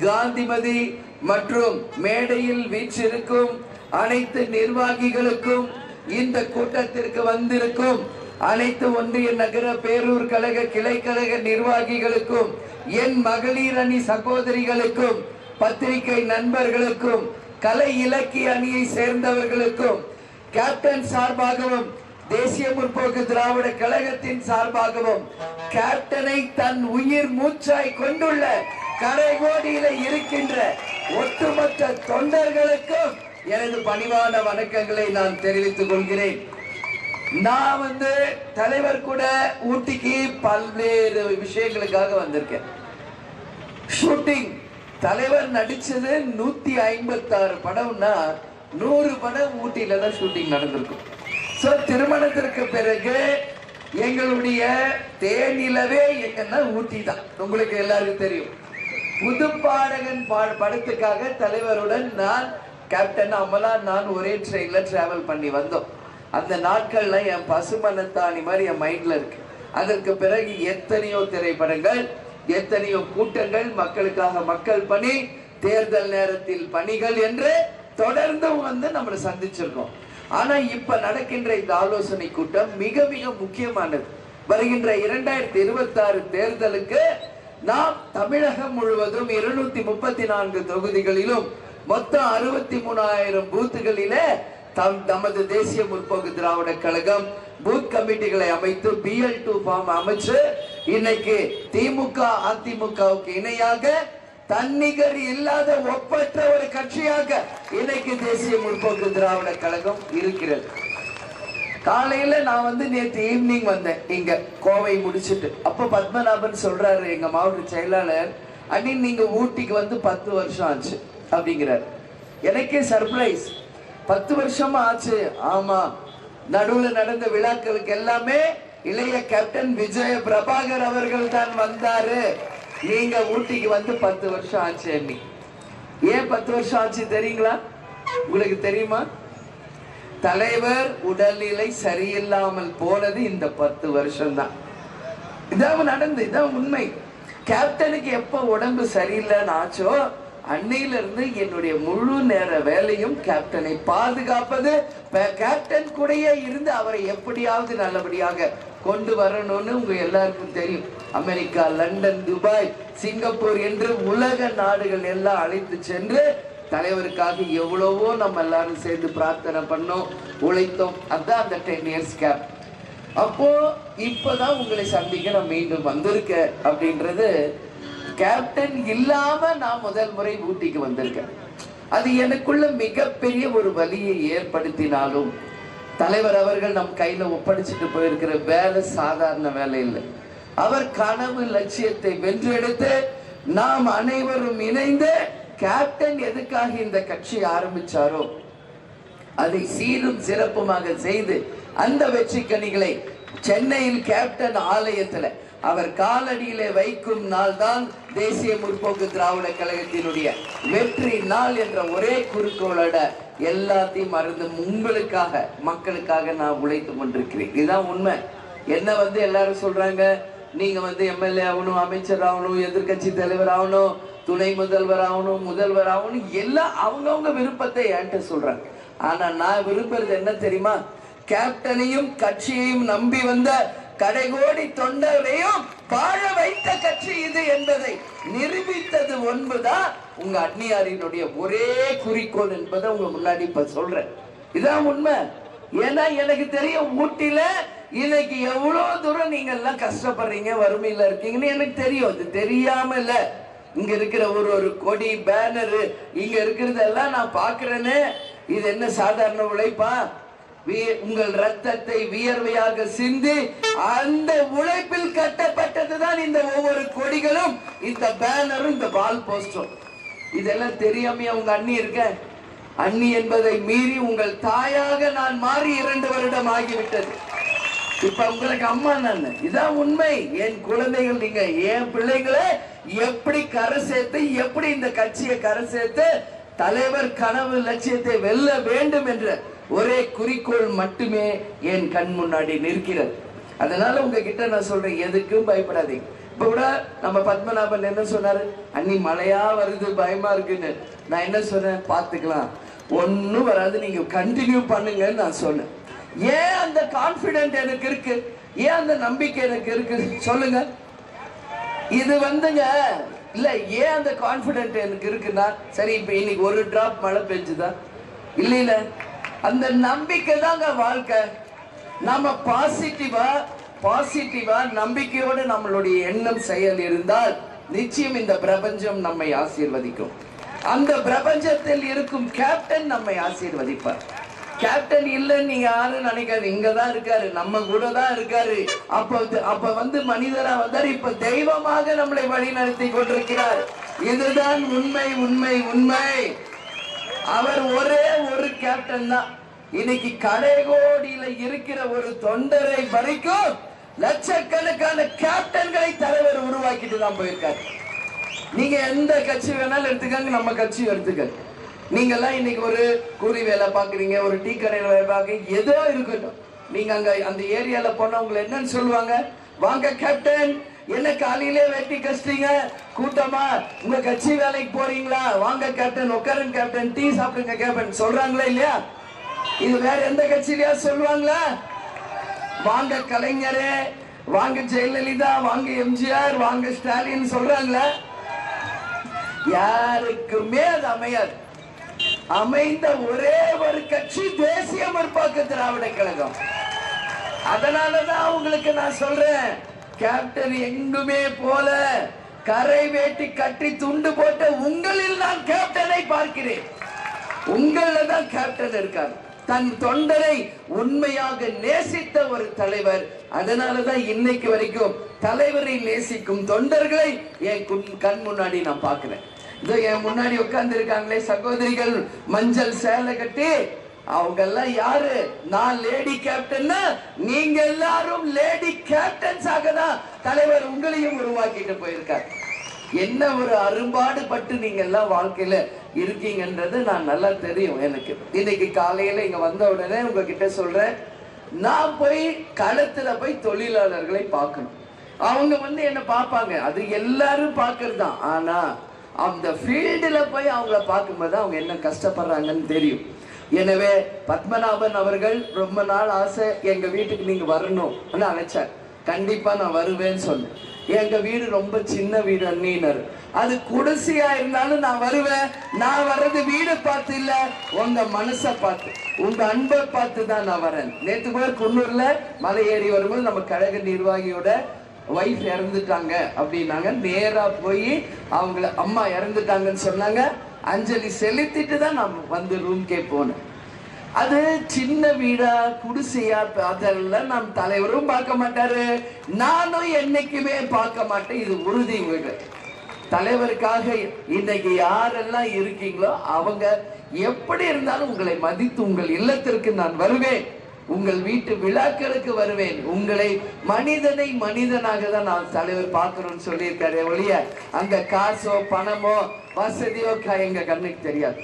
காந்திமதி மற்றும் மேடையில் வீற்றிருக்கும் அனைத்து நிர்வாகிகளுக்கும், இந்த கூட்டத்திற்கு வந்திருக்கும் அனைத்து ஒன்றிய நகர பேரூர் கழக கிளை கழக நிர்வாகிகளுக்கும், என் மகளிர் அணி சகோதரிகளுக்கும், பத்திரிகை நண்பர்களுக்கும், கலை இலக்கிய அணியை சேர்ந்தவர்களுக்கும், கேப்டன் சார்பாகவும் தேசிய முற்போக்கு திராவிட கழகத்தின் சார்பாகவும் கேப்டனை தன் உயிர் மூச்சாய் கொண்டுள்ள கரைகோடியில இருக்கின்ற ஒட்டுமொத்த தொண்டர்களுக்கும் எனது பணிவான வணக்கங்களை நான் தெரிவித்துக் கொள்கிறேன். நான் தலைவர் கூட ஊட்டிக்கு பல்வேறு விஷயங்களுக்காக வந்திருக்கேன். ஷூட்டிங் தலைவர் நடிச்சது 156 படம்னா 100 படம் ஊட்டியில தான் ஷூட்டிங் நடந்திருக்கும். சோ திருமணத்திற்கு பிறகு எங்களுடைய தேனிலவே எங்கன்னா ஊட்டி தான், உங்களுக்கு எல்லாருக்கும் தெரியும். புது பாடகன் படத்துக்காக தலைவருடன் நான், கேப்டன் அமலா, நான் ஒரே ட்ரெயின்ல டிராவல் பண்ணி வந்தோம். அந்த நாட்கள்ல என் பசுமனத்தாணி மாதிரி என் மைண்ட்ல இருக்கு. அதற்கு பிறகு எத்தனையோ திரைப்படங்கள், எத்தனையோ கூட்டங்கள், மக்களுக்காக மக்கள் பணி, தேர்தல் நேரத்தில் பணிகள் என்று தொடர்ந்து நம்மளை சந்திச்சிருக்கோம். ஆனா இப்ப நடக்கின்ற இந்த ஆலோசனை கூட்டம் மிக மிக முக்கியமானது. வருகின்ற 2026 தேர்தலுக்கு நாம் தமிழகம் முழுவதும் 234 தொகுதிகளிலும் மொத்தம் 63,000 பூத்துகளிலே நமது தேசிய முற்போக்கு திராவிட கழகம் பூத் கமிட்டிகளை அமைத்து BL2 ஃபார்ம் அமைச்சு இன்னைக்கு திமுக அதிமுகவுக்கு இணையாக தன்னிகர் இல்லாத ஒப்பற்ற ஒரு கட்சியாக இன்னைக்கு தேசிய முற்போக்கு திராவிட கழகம் இருக்கிறது. காலையில நான் நேற்று ஈவினிங் வந்தேன் இங்க கோவை முடிச்சுட்டு. அப்ப பத்மநாபன் சொல்றாரு, எங்க மாவட்ட செயலாளர், அண்ணி நீங்க ஊட்டிக்கு 10 வருஷம் ஆச்சு அப்படிங்கிறார். எனக்கே சர்ப்ரைஸ், 10 வருஷமா ஆச்சு. ஆமா, நடுவுல நடந்த விழாக்களுக்கு எல்லாமே இளைய கேப்டன் விஜய பிரபாகர் அவர்கள் தான் வந்தாரு. நீங்க ஊட்டிக்கு 10 வருஷம் ஆச்சு அண்ணி. ஏன் 10 வருஷம் ஆச்சு தெரியுங்களா? உங்களுக்கு தெரியுமா? தலைவர் உடல்நிலை சரியில்லாமல் போனது இந்த 10 வருஷம் தான். இதான் நடந்து, இதான் உண்மை. கேப்டனுக்கு எப்ப உடம்பு சரியில்லைன்னு ஆச்சோ அன்னையில இருந்து என்னுடைய முழு நேர வேலையும் கேப்டனை பாதுகாப்பது, கேப்டன் கூடயே இருந்து அவரை எப்படியாவது நல்லபடியாக கொண்டு வரணும்னு உங்க எல்லாருக்கும் தெரியும். அமெரிக்கா, லண்டன், துபாய், சிங்கப்பூர் என்று உலக நாடுகள் எல்லாம் அழைத்து சென்று தலைவருக்காக எவ்வளவோ நம்ம எல்லாரும் சேர்ந்து பிரார்த்தனை பண்ணோம், உழைத்தோம். அதான் அந்த 10 இயர்ஸ் கேப். அப்போ இப்பதான் உங்களை சந்திக்க நான் மீண்டும் வந்திருக்கேன். அப்படின்றது கேப்டன் இல்லாம நான் முதல் முறை ஊட்டிக்கு வந்திருக்கேன். அது எனக்குள்ள மிகப்பெரிய ஒரு வலியை ஏற்படுத்தினாலும் தலைவர் அவர்கள் நம் கையில ஒப்படைச்சிட்டு போயிருக்கிற வேலை சாதாரண வேலை இல்லை. அவர் கனவு லட்சியத்தை வென்றெடுத்து நாம் அனைவரும் இணைந்து கேப்டன் எதுக்காக இந்த கட்சி ஆரம்பிச்சாரோ அதை சீரும் சிறப்புமாக செய்து அந்த வெற்றி கனிகளை சென்னையில் கேப்டன் ஆலயத்துல அவர் காலடியிலே வைக்கும் நாள் தான் தேசிய முற்போக்கு திராவிட கழகத்தினுடைய வெற்றி நாள் என்ற ஒரே குறிக்கோளோட எல்லாத்தையும் மறந்து உங்களுக்காக மக்களுக்காக நான் உழைத்து கொண்டிருக்கிறேன். இதுதான் உண்மை. என்ன எல்லாரும் சொல்றாங்க, நீங்க வந்து எம்எல்ஏ ஆகணும், அமைச்சர் ஆகணும், எதிர்கட்சி தலைவர் ஆகணும், துணை முதல்வர் ஆகணும், முதல்வர் ஆகணும், எல்லாம் அவங்கவுங்க விருப்பத்தை என்கிட்ட சொல்றாங்க. ஆனா நான் விரும்புறது என்ன தெரியுமா? கேப்டனையும் கட்சியையும் நம்பி வந்த கடைகோடி தொண்டரையும் வாழ வைத்த கட்சி இது என்பதை நிரூபித்தது ஒன்பதுதான் உங்க அந்நியாரினுடைய ஒரே குறிக்கோள் என்பதை உங்க முன்னாடி இப்ப சொல்றேன். இதான் உண்மை. ஏன்னா எனக்கு தெரியும் ஊட்டியில இன்னைக்கு எவ்வளவு தூரம் நீங்க எல்லாம் கஷ்டப்படுறீங்க, வறுமையில இருக்கீங்கன்னு எனக்கு தெரியும். அது தெரியாம இல்ல. இங்க இருக்கிற ஒரு கொடி பேனரு இங்க இருக்கிறதெல்லாம் நான் பாக்குறேன்னு. இது என்ன சாதாரண உழைப்பா? உங்கள் ரத்தத்தை வியர்வையாக சிந்தி அந்த உழைப்பில் கட்டப்பட்டதுதான் இந்த ஒவ்வொரு கொடிகளும், இந்த பேனரும், இந்த வால் போஸ்டரும். இதெல்லாம் தெரியாமையா உங்க அண்ணி இருக்க? அண்ணி என்பதை மீறி உங்கள் தாயாக நான் மாறி 2 வருடம் ஆகிவிட்டது. இப்ப உங்களுக்கு அம்மா நான். இதான் உண்மை. என் குழந்தைகள், நீங்க என் பிள்ளைகளை எப்படி கரை சேர்த்து, எப்படி இந்த கட்சியை கரை சேர்த்து தலைவர் கனவு லட்சியத்தை வெல்ல வேண்டும் என்ற ஒரே குறிக்கோள் மட்டுமே என் கண் முன்னாடி நிற்கிறது. அதனால உங்ககிட்ட நான் சொல்றேன், எதுக்கும் பயப்படாதீங்க. இப்ப கூட நம்ம பத்மநாபன் என்ன சொன்னாரு? அண்ணி மழையா வருது, பயமா இருக்குன்னு. நான் என்ன சொன்னேன்? பாத்துக்கலாம், ஒன்னும் வராது, நீங்க கண்டினியூ பண்ணுங்கன்னு நான் சொன்னேன். ஏன் அந்த கான்பிடென்ட் எனக்கு இருக்கு? ஏன் அந்த நம்பிக்கை எனக்கு இருக்கு சொல்லுங்க. இது வந்துங்க இல்ல, ஏன் அந்த கான்பிடென்ட் எனக்கு இருக்குன்னா, சரி இப்ப இன்னைக்கு ஒரு டிராப் மழை பெஞ்சுதா? இல்ல, அந்த நம்பிக்கை தாங்க வாழ்க்கை. நம்ம பாசிட்டிவா நம்பிக்கையோடு நம்மளுடைய எண்ணம் செயல் இருந்தால் நிச்சயம் இந்த பிரபஞ்சம் நம்மை ஆசீர்வதிக்கும். அந்த பிரபஞ்சத்தில் இருக்கும் கேப்டன் நம்மை ஆசீர்வதிப்பார். கேப்டன் இல்லைன்னு நீங்க யாரும் நினைக்காது. இங்கதான் இருக்காரு, நம்ம கூட தான் இருக்காரு. அப்ப வந்து மனிதரா வந்தார், இப்ப தெய்வமாக நம்மளை வழி நடத்தி கொண்டிருக்கிறார். இதுதான் உண்மை உண்மை உண்மை. அவர் ஒரே ஒரு கேப்டன் தான். இன்னைக்கு கடைகோடியில இருக்கிற ஒரு தொண்டரை வரைக்கும் லட்சக்கணக்கான கேப்டன்களை தலைவர் உருவாக்கிட்டு தான் போயிருக்காரு. நீங்க எந்த கட்சி வேணாலும் எடுத்துக்காங்க, நம்ம கட்சி எடுத்துக்க. நீங்க எல்லாம் இன்னைக்கு ஒரு கூலி வேலை பாக்குறீங்க, ஒரு டீ கடையில வேலை பாக்குறீங்க, ஏதோ இருக்கட்டும். நீங்க அங்க அந்த ஏரியால போனா உங்களை என்னன்னு சொல்லுவாங்க? வாங்க கேப்டன், என்ன காலையிலே வெட்டி கஷ்டீங்க, கூட்டமா உங்க கட்சி வேலைக்கு போறீங்களா? வாங்க கேப்டன், உட்காருங்க கேப்டன், டீ சாப்பிடுங்க கேப்டன் சொல்றாங்களா இல்லையா? இது வேற எந்த கட்சியிலயா சொல்லுவாங்களா? வாங்க கலைஞரே, வாங்க ஜெயலலிதா, வாங்க எம்ஜிஆர், வாங்க ஸ்டாலின் சொல்றாங்களா? யாருக்குமே அது அமையாது. அமைந்த ஒரே ஒரு கட்சி தேசிய முற்போக்கு திராவிட கழகம். அதனாலதான் உங்களுக்கு நான் சொல்றேன், கேப்டன் எங்குமே போல கரை வேட்டி கட்டி துண்டு போட்ட உங்களில் நான் கேப்டனை பார்க்கிறேன். உங்கள தான் கேப்டன் இருக்கார். தன் தொண்டரை உண்மையாக நேசித்த ஒரு தலைவர். அதனாலதான் இன்னைக்கு வரைக்கும் தலைவரை நேசிக்கும் தொண்டர்களை என் கண் முன்னாடி நான் பார்க்கிறேன். இதோ என் முன்னாடி உட்கார்ந்து இருக்காங்களே சகோதரிகள், மஞ்சள் சேலை கட்டி, அவங்க எல்லாம் யாரு? நான் லேடி கேப்டன்னா நீங்க எல்லாரும் லேடி கேப்டன்ஸாக தான் தலைவர் உங்களையும் உருவாக்கிட்டு போயிருக்கார். என்ன ஒரு அரும்பாடு பட்டு நீங்க எல்லாம் வாழ்க்கையில இருக்கீங்கன்றது நான் நல்லா தெரியும் எனக்கு. இன்னைக்கு காலையில இங்க வந்த உடனே உங்ககிட்ட சொல்றேன், நான் போய் களத்துல போய் தொழிலாளர்களை பார்க்கணும். அவங்க வந்து என்ன பார்ப்பாங்க, அது எல்லாரும் பார்க்கறது தான். ஆனா அந்த ஃபீல்டுல போய் அவங்கள பார்க்கும்போது அவங்க என்ன கஷ்டப்படுறாங்கன்னு தெரியும். எனவே பத்மநாபன் அவர்கள் ரொம்ப நாள் ஆசை, எங்க வீட்டுக்கு நீங்க வரணும் அழைச்சார். கண்டிப்பா நான் வருவேன்னு சொன்னேன். எங்க வீடு ரொம்ப சின்ன வீடு அண்ணினர், அது குடிசையா இருந்தாலும் நான் வருவேன். நான் வர்றது வீடு பார்த்து இல்ல, உங்க மனசை பார்த்து, உங்க அன்பை பார்த்து தான் நான் வரேன். நேற்று கூட குன்னூர்ல மலை ஏறி வரும்போது நம்ம கழக நிர்வாகியோட வைஃப் இறந்துட்டாங்க அப்படின்னாங்க. நேரா போய் அவங்கள அம்மா இறந்துட்டாங்கன்னு சொன்னாங்க, அஞ்சலி செலுத்திட்டு தான் நான் வந்து ரூம்கே போனேன். அது சின்ன வீடா குடிசையா அதெல்லாம் நம் தலைவரும் பார்க்க மாட்டாரு, நானும் என்னைக்குமே பார்க்க மாட்டேன். இது உறுதி. வீடு தலைவருக்காக இன்னைக்கு யாரெல்லாம் இருக்கீங்களோ அவங்க எப்படி இருந்தாலும் உங்களை மதித்து உங்கள் இல்லத்திற்கு நான் வருவேன், உங்கள் வீட்டு விழாக்களுக்கு வருவேன். உங்களை மனிதனை மனிதனாக தான் நான் தலைவர் பார்க்கணும்னு சொல்லியிருக்காரு ஒழிய அங்க காசோ பணமோ வசதியோ எங்க கண்ணுக்கு தெரியாது.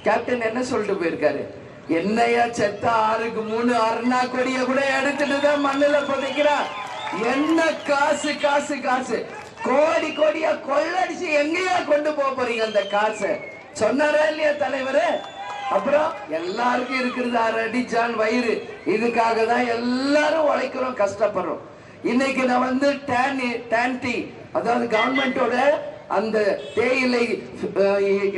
கேப்டன் என்ன சொல்லிட்டு போயிருக்காரு? என்னையா செத்த 6க்கு 3 அருணா கொடிய கூட எடுத்துட்டு தான் மண்ணுல புதைக்கிறான். என்ன காசு காசு காசு கோடி கோடியா கொள்ளடிச்சு எங்கேயா கொண்டு போறீங்க அந்த காசை? சொன்னாரா இல்லையா தலைவர்? அப்புறம் எல்லாருக்கும் இருக்கிறது அடிச்சான் வயிறு. இதுக்காக தான் எல்லாரும் உழைக்கிறோம், கஷ்டப்படுறோம். இன்னைக்கு நான் வந்து டான்டி, அதாவது கவர்மெண்டோட அந்த தேயிலை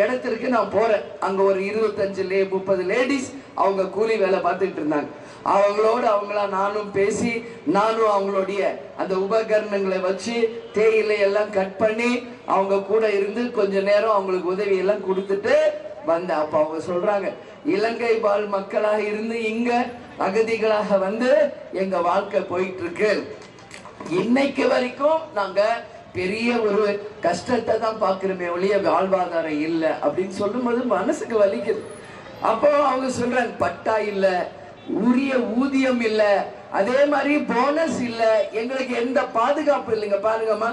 இடத்திற்கு நான் போறேன். அங்க ஒரு 25-30 லேடிஸ் அவங்க கூலி வேலை பார்த்துக்கிட்டு இருந்தாங்க. அவங்களா நானும் பேசி, நானும் அவங்களுடைய அந்த உபகரணங்களை வச்சு தேயிலை எல்லாம் கட் பண்ணி அவங்க கூட இருந்து கொஞ்ச நேரம் அவங்களுக்கு உதவி எல்லாம் கொடுத்துட்டு வந்தேன். அப்ப அவங்க சொல்றாங்க, இலங்கை வாழ் மக்களாக இருந்து இங்க அகதிகளாக வந்து எங்க வாழ்க்கை போயிட்டு இருக்கு. இன்னைக்கு வரைக்கும் நாங்க பெரிய ஒரு கஷ்டத்தை தான் பாக்குறோமே ஒழிய வாழ்வாதாரம் இல்லை அப்படின்னு சொல்லும் போது மனசுக்கு வலிக்குது. அப்போ அவங்க சொல்றாங்க, பட்டா இல்ல, உரிய ஊதியம் இல்ல, அதே மாதிரி போனஸ் இல்ல, எங்களுக்கு எந்த பாதுகாப்பு இல்லைங்க. பாருங்கம்மா,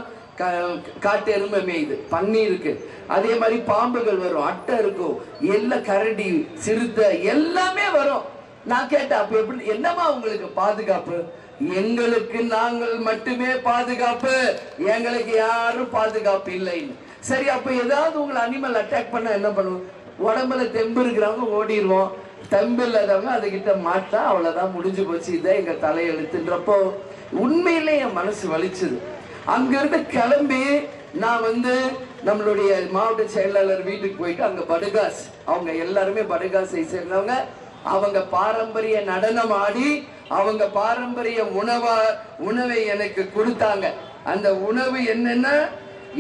காட்டு எருமை மேயுது, பன்னி இருக்கு, அதே மாதிரி பாம்புகள் வரும், அட்டை இருக்கும், எல்லா கரடி, சிறுத்தை எல்லாமே வரும். நான் கேட்டேன், அப்ப எப்படி என்னமா உங்களுக்கு பாதுகாப்பு? எங்களுக்கு நாங்கள் மட்டுமே பாதுகாப்பு, எங்களுக்கு யாரும் பாதுகாப்பு இல்லைன்னு. சரி, அப்ப ஏதாவது உங்களை அனிமல் அட்டாக் பண்ண என்ன பண்ணுவோம்? உடம்புல தெம்பு இருக்கிறவங்க ஓடிடுவோம், தெம்பு இல்லாதவங்க அதுகிட்ட மாட்டா அவ்வளவுதான், முடிஞ்சு போச்சு, இதை எங்க தலையெழுத்துன்றப்போ உண்மையிலே என் மனசு வலிச்சுது. அங்கிருந்து கிளம்பி நான் வந்து நம்மளுடைய மாவட்ட செயலாளர் வீட்டுக்கு போயிட்டு அங்க படுகாஸ், அவங்க எல்லாருமே படுகாஸை சேர்ந்தவங்க, அவங்க பாரம்பரிய நடனம் ஆடி அவங்க பாரம்பரிய உணவை எனக்கு கொடுத்தாங்க. அந்த உணவு என்னன்னா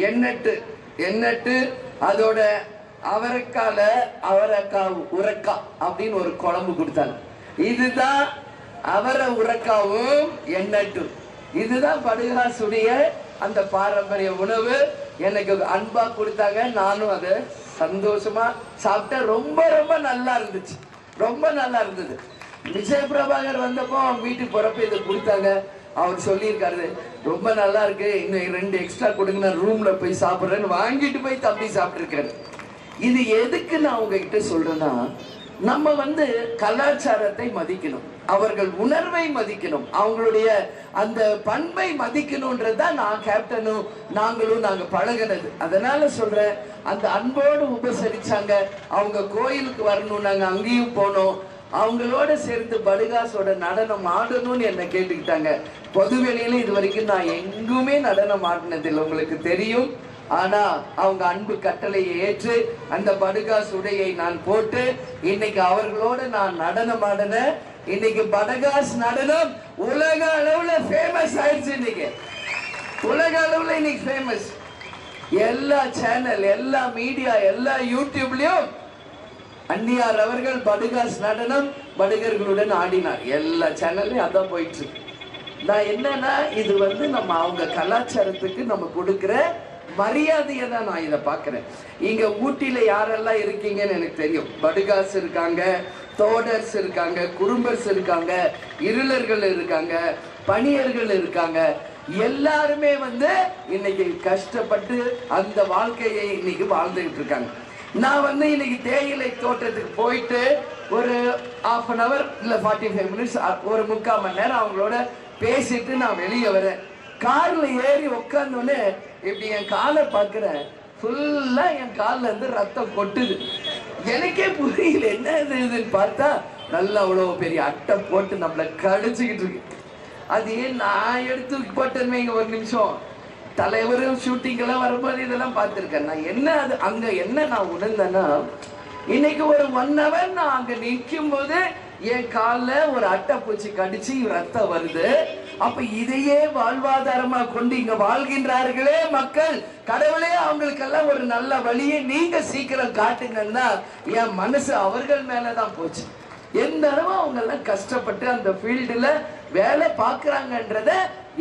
எண்ணெட்டு, அதோட அவரைக்காய் உரக்கா அப்படின்னு ஒரு குழம்பு கொடுத்தாங்க. இதுதான் அவரை உரக்காவும் எண்ணெட்டும், இதுதான் படுகாசுடைய அந்த பாரம்பரிய உணவு. எனக்கு அன்பா கொடுத்தாங்க, நானும் அதை சந்தோஷமா சாப்பிட்டேன். ரொம்ப ரொம்ப நல்லா இருந்துச்சு, ரொம்ப நல்லா இருந்தது. விஜய் பிரபாகர் வந்தப்போ அவங்க வீட்டுக்கு போறப்ப இதை கொடுத்தாங்க. அவர் சொல்லியிருக்காரு, ரொம்ப நல்லா இருக்கு, இன்னும் 2 எக்ஸ்ட்ரா கொடுங்க, நான் ரூம்ல போய் சாப்பிட்றேன்னு வாங்கிட்டு போய் தம்பி சாப்பிட்டுருக்காரு. இது எதுக்கு நான் உங்ககிட்ட சொல்றேன்னா, நம்ம வந்து கலாச்சாரத்தை மதிக்கணும், அவர்கள் உணர்வை மதிக்கணும், அவங்களுடைய அந்த பண்பை மதிக்கணும்ன்றதுதான் நான் கேப்டனும் நாங்க பழகினது. அதனால சொல்றேன், அந்த அன்போடு உபசரிச்சாங்க. அவங்க கோயிலுக்கு வரணும், நாங்க அங்கேயும் போனோம். அவங்களோட சேர்ந்து படுகாஸோட நடனம் ஆடணும்னு என்ன கேட்டுக்கிட்டாங்க. பொதுவெளியில இது வரைக்கும் நான் எங்குமே நடனம் ஆடினதில்லை, உங்களுக்கு தெரியும். ஆனா அவங்க அன்பு கட்டளையை ஏற்று அந்த படுகாஸ் உடையை நான் போட்டு இன்னைக்கு அவர்களோட நான் நடனம் ஆடின. இன்னைக்கு படுகாஸ் நடனம் உலக அளவுல ஃபேமஸ் ஆயிடுச்சு. இன்னைக்கு உலக அளவுல இன்னைக்கு ஃபேமஸ். எல்லா சேனல், எல்லா மீடியா, எல்லா யூடியூப்லயும் அன்னியார் அவர்கள் படுகாஸ் நடனம் படுகர்களுடன் ஆடினார். எல்லா சேனல்லையும் அதான் போயிட்டு இருக்கு. நான் என்னன்னா, இது வந்து நம்ம அவங்க கலாச்சாரத்துக்கு நம்ம கொடுக்கிற மரியாதையை தான் நான் இதை பார்க்கிறேன். இங்க ஊட்டியில யாரெல்லாம் இருக்கீங்கன்னு எனக்கு தெரியும். படுகாஸ் இருக்காங்க, தோடர்ஸ் இருக்காங்க, குறும்பர்ஸ் இருக்காங்க, இருளர்கள் இருக்காங்க, பணியர்கள் இருக்காங்க. எல்லாருமே வந்து இன்னைக்கு கஷ்டப்பட்டு அந்த வாழ்க்கையை இன்னைக்கு வாழ்ந்துகிட்டு இருக்காங்க. நான் வந்து இன்னைக்கு தேயிலை தோட்டத்துக்கு போயிட்டு ஒரு 1/2 an hour இல்ல 45 minutes, ஒரு 3/4 மணி நேரம் அவங்களோட பேசிட்டு நான் வெளியே வரேன். கார்ல ஏறி உட்கார்ந்தோடனே இப்படி என் காலை பார்க்கிறேன், ஃபுல்லா என் காலில் இருந்து ரத்தம் கொட்டுது. எனக்கே புரியல என்ன இதுன்னு பார்த்தா நல்லா அவ்வளோ பெரிய அட்டை போட்டு நம்மளை கடிச்சுக்கிட்டு இருக்கு. அது ஏன் நான் எடுத்து போட்டேன்னு இங்க ஒரு நிமிஷம், தலைவரும் ஷூட்டிங் எல்லாம் வரும்போது இதெல்லாம் பார்த்துருக்கேன். நான் என்ன அது அங்க என்ன நான் உணர்ந்தேன்னா, இன்னைக்கு ஒரு 1 hour நான் அங்க நிற்கும் போது என் காலில் ஒரு அட்டை பூச்சி கடிச்சு ரத்தம் வருது. அப்ப இதையே வாழ்வாதாரமா கொண்டு இங்க வாழ்கின்றார்களே மக்கள், கடவுளே அவங்களுக்கெல்லாம் ஒரு நல்ல வழியை நீங்க சீக்கிரம் காட்டுங்கன்னா என் மனசு அவர்கள் மேலதான் போச்சு. எந்த அளவு அவங்க எல்லாம் கஷ்டப்பட்டு அந்த ஃபீல்டுல வேலை பார்க்கறாங்கன்றத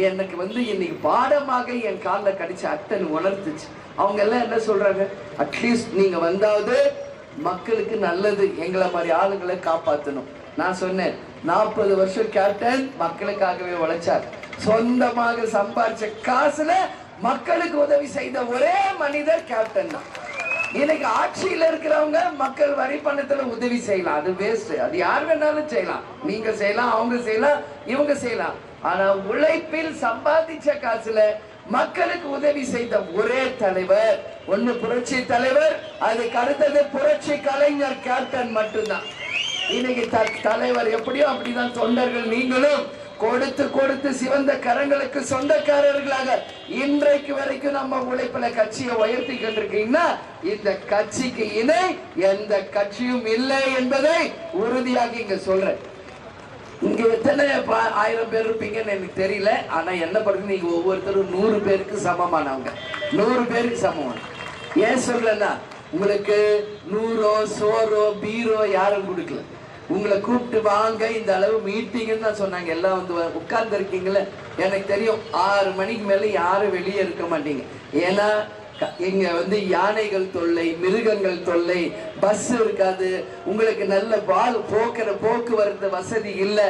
எனக்கு வந்து இன்னைக்கு பாடமாக என் காலில் கடிச்ச அட்டன் உணர்த்துச்சு. அவங்க எல்லாம் என்ன சொல்றாங்க, அட்லீஸ்ட் நீங்க வந்தாவது மக்களுக்கு நல்லது, எங்களை மாதிரி ஆளுங்களை காப்பாற்றணும். நான் சொன்னேன், 40 வருஷம் கேப்டன் மக்களுக்காகவே உழைச்சார். சொந்தமாக சம்பாதிச்ச காசுல மக்களுக்கு உதவி செய்த ஒரே மனிதர் கேப்டன் தான். இன்னைக்கு ஆட்சியில இருக்கிறவங்க மக்கள் வரி பணத்துல உதவி செய்யலாம், அது வேஸ்ட். அது யார் வேணாலும் செய்யலாம், நீங்க செய்யலாம், அவங்க செய்யலாம், இவங்க செய்யலாம். ஆனா உழைப்பில் சம்பாதிச்ச காசுல மக்களுக்கு உதவி செய்த ஒரே தலைவர் ஒண்ணு புரட்சி தலைவர், அதுக்கு அடுத்தது புரட்சி கலைஞர் கேப்டன் மட்டும்தான். இன்னைக்கு தலைவர் எப்படியோ அப்படிதான் தொண்டர்கள் நீங்களும் கொடுத்து கொடுத்து சிவந்த கரங்களுக்கு சொந்தக்காரர்களாக இன்றைக்கு வரைக்கும் நம்ம உழைப்புல கட்சியை உயர்த்தி கொண்டிருக்கீங்கன்னா இந்த கட்சிக்கு இணை எந்த கட்சியும் இல்லை என்பதை உறுதியாக இங்க சொல்றேன். இங்க எத்தனை 1000 பேர் இருப்பீங்கன்னு எனக்கு தெரியல. ஆனா என்ன பண்ணுறது, நீங்க ஒவ்வொருத்தரும் 100 பேருக்கு சமமானவங்க, 100 பேருக்கு சமமான. ஏன் சொல்றேன்னா, உங்களுக்கு 100 சோறோ பீரோ யாரும் கொடுக்கல. உங்களை கூப்பிட்டு வாங்க இந்த அளவு மீட்டிங்னு தான் சொன்னாங்க. எல்லாம் வந்து உட்கார்ந்து இருக்கீங்களே, எனக்கு தெரியும் 6 மணிக்கு மேல யாரும் வெளியே இருக்க மாட்டீங்க. ஏன்னா இங்க வந்து யானைகள் தொல்லை, மிருகங்கள் தொல்லை, பஸ் இருக்காது, உங்களுக்கு நல்ல போக்குவரத்து வசதி இல்லை,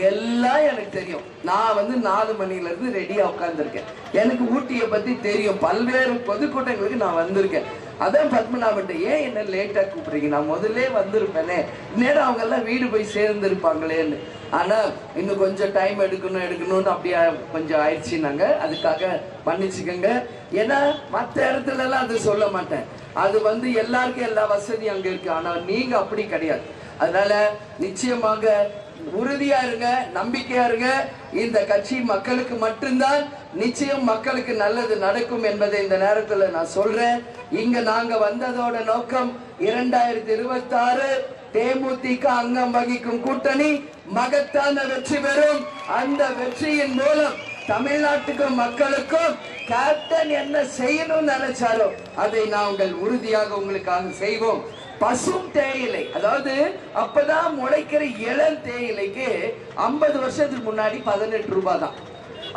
எல்லாம் எனக்கு தெரியும். நான் வந்து 4 மணில இருந்து ரெடியா உட்கார்ந்துருக்கேன். எனக்கு ஊட்டியை பத்தி தெரியும், பல்வேறு பொதுக்கூட்டங்களுக்கு நான் வந்திருக்கேன். அதான் பத்மநாபன், ஏன் என்ன லேட்டா கூப்பிடுறீங்க, நான் முதல்ல வந்திருப்பேனே, நேரம் அவங்க எல்லாம் வீடு போய் சேர்ந்துருப்பாங்களேன்னு. ஆனா இன்னும் கொஞ்சம் டைம் எடுக்கணும்னு அப்படியே கொஞ்சம் ஆயிடுச்சுனாங்க. அதுக்காக மன்னிச்சுக்கோங்க. ஏன்னா மற்ற இடத்துல எல்லாம் அது சொல்ல மாட்டேன், அது வந்து எல்லாருக்கும் எல்லா வசதியும் அங்க இருக்கு. ஆனா நீங்க அப்படி கிடையாது. அதனால நிச்சயமாக உறுதியா இருங்க, நம்பிக்கையா இருங்க. இந்த கட்சி மக்களுக்கு மட்டும்தான், நிச்சயம் மக்களுக்கு நல்லது நடக்கும் என்பதை இந்த நேரத்தில் நான் சொல்றேன். இங்க நாங்க வந்ததோட நோக்கம் 2026 தேமுதிக அங்கம் வகிக்கும் கூட்டணி மகத்தான வெற்றி பெறும். அந்த வெற்றியின் மூலம் தமிழ்நாட்டுக்கும் மக்களுக்கும் கேப்டன் என்ன செய்யணும்னு நினைச்சாரோ அதை நாங்கள் உறுதியாக உங்களுக்காக செய்வோம். பசும் தேயிலை, அதாவது அப்பதான் முளைக்கிற இளம் தேயிலைக்கு 50 வருஷத்துக்கு முன்னாடி 18 ரூபாய் தான்.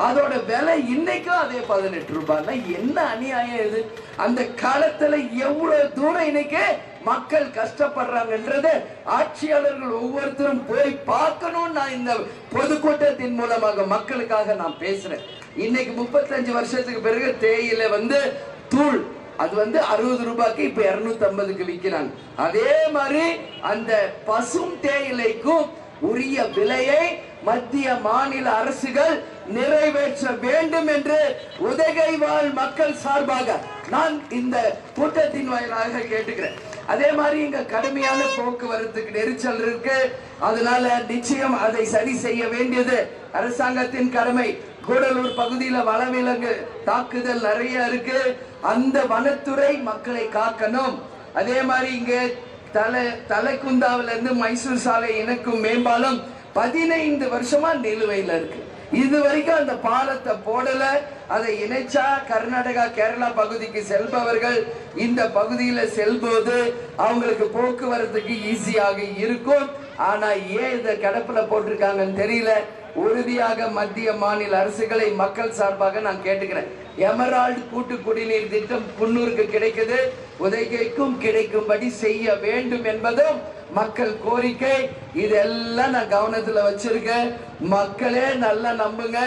அதோட விலை இன்னைக்கும் அதே 18 ரூபாய்னா என்ன அநியாயம் இது? அந்த காலத்துல எவ்வளவு தூரம் இன்னைக்கு மக்கள் கஷ்டப்படுறாங்கன்றது ஆட்சியாளர்கள் ஒவ்வொருத்தரும் போய் பார்க்கணும். நான் இந்த பொதுக்கூட்டத்தின் மூலமாக மக்களுக்காக நான் பேசுறேன். இன்னைக்கு 35 வருஷத்துக்கு பிறகு தேயிலை வந்து தூள், அது வந்து 60 ரூபாய்க்கு இப்ப 250க்கு விற்கிறாங்க. அதே மாதிரி அந்த பசும் தேயிலைக்கும் உரிய விலையை மத்திய மாநில அரசுகள் நிறைவேற்ற வேண்டும் என்று உதகை வாழ் மக்கள் சார்பாக நான் இந்த கூட்டத்தின் வாயிலாக கேட்டுக்கிறேன். அதே மாதிரி இங்க கடுமையான போக்குவரத்துக்கு நெரிசல் இருக்கு. அதனால நிச்சயம் அதை சரி செய்ய வேண்டியது அரசாங்கத்தின் கடமை. கூடலூர் பகுதியில வனவிலங்கு தாக்குதல் நிறைய இருக்கு. அந்த வனத்துறை மக்களை காக்கணும். அதே மாதிரி இங்க தலைக்குந்தாவில இருந்து மைசூர் சாலை இணைக்கும் மேம்பாலம் 15 வருஷமா நிலுவையில் இருக்கு. இது வரைக்கும் அந்த பாலத்தை போடல. அதை இணைச்சா கர்நாடகா கேரளா பகுதிக்கு செல்பவர்கள் இந்த பகுதியில செல்போது அவங்களுக்கு போக்குவரத்துக்கு ஈஸியாக இருக்கும். ஆனா ஏன் இந்த கிடப்புல போட்டிருக்காங்கன்னு தெரியல. உறுதியாக மத்திய மாநில அரசுகளை மக்கள் சார்பாக நான் கேட்டுக்கிறேன். எமரால்டு கூட்டு குடிநீர் திட்டம் குன்னூருக்கு கிடைக்குது, உதகைக்கும் கிடைக்கும்படி செய்ய வேண்டும் என்பதும் மக்கள் கோரிக்கை. இதெல்லாம் நான் கவனத்துல வச்சிருக்கேன். மக்களே நல்லா நம்புங்க,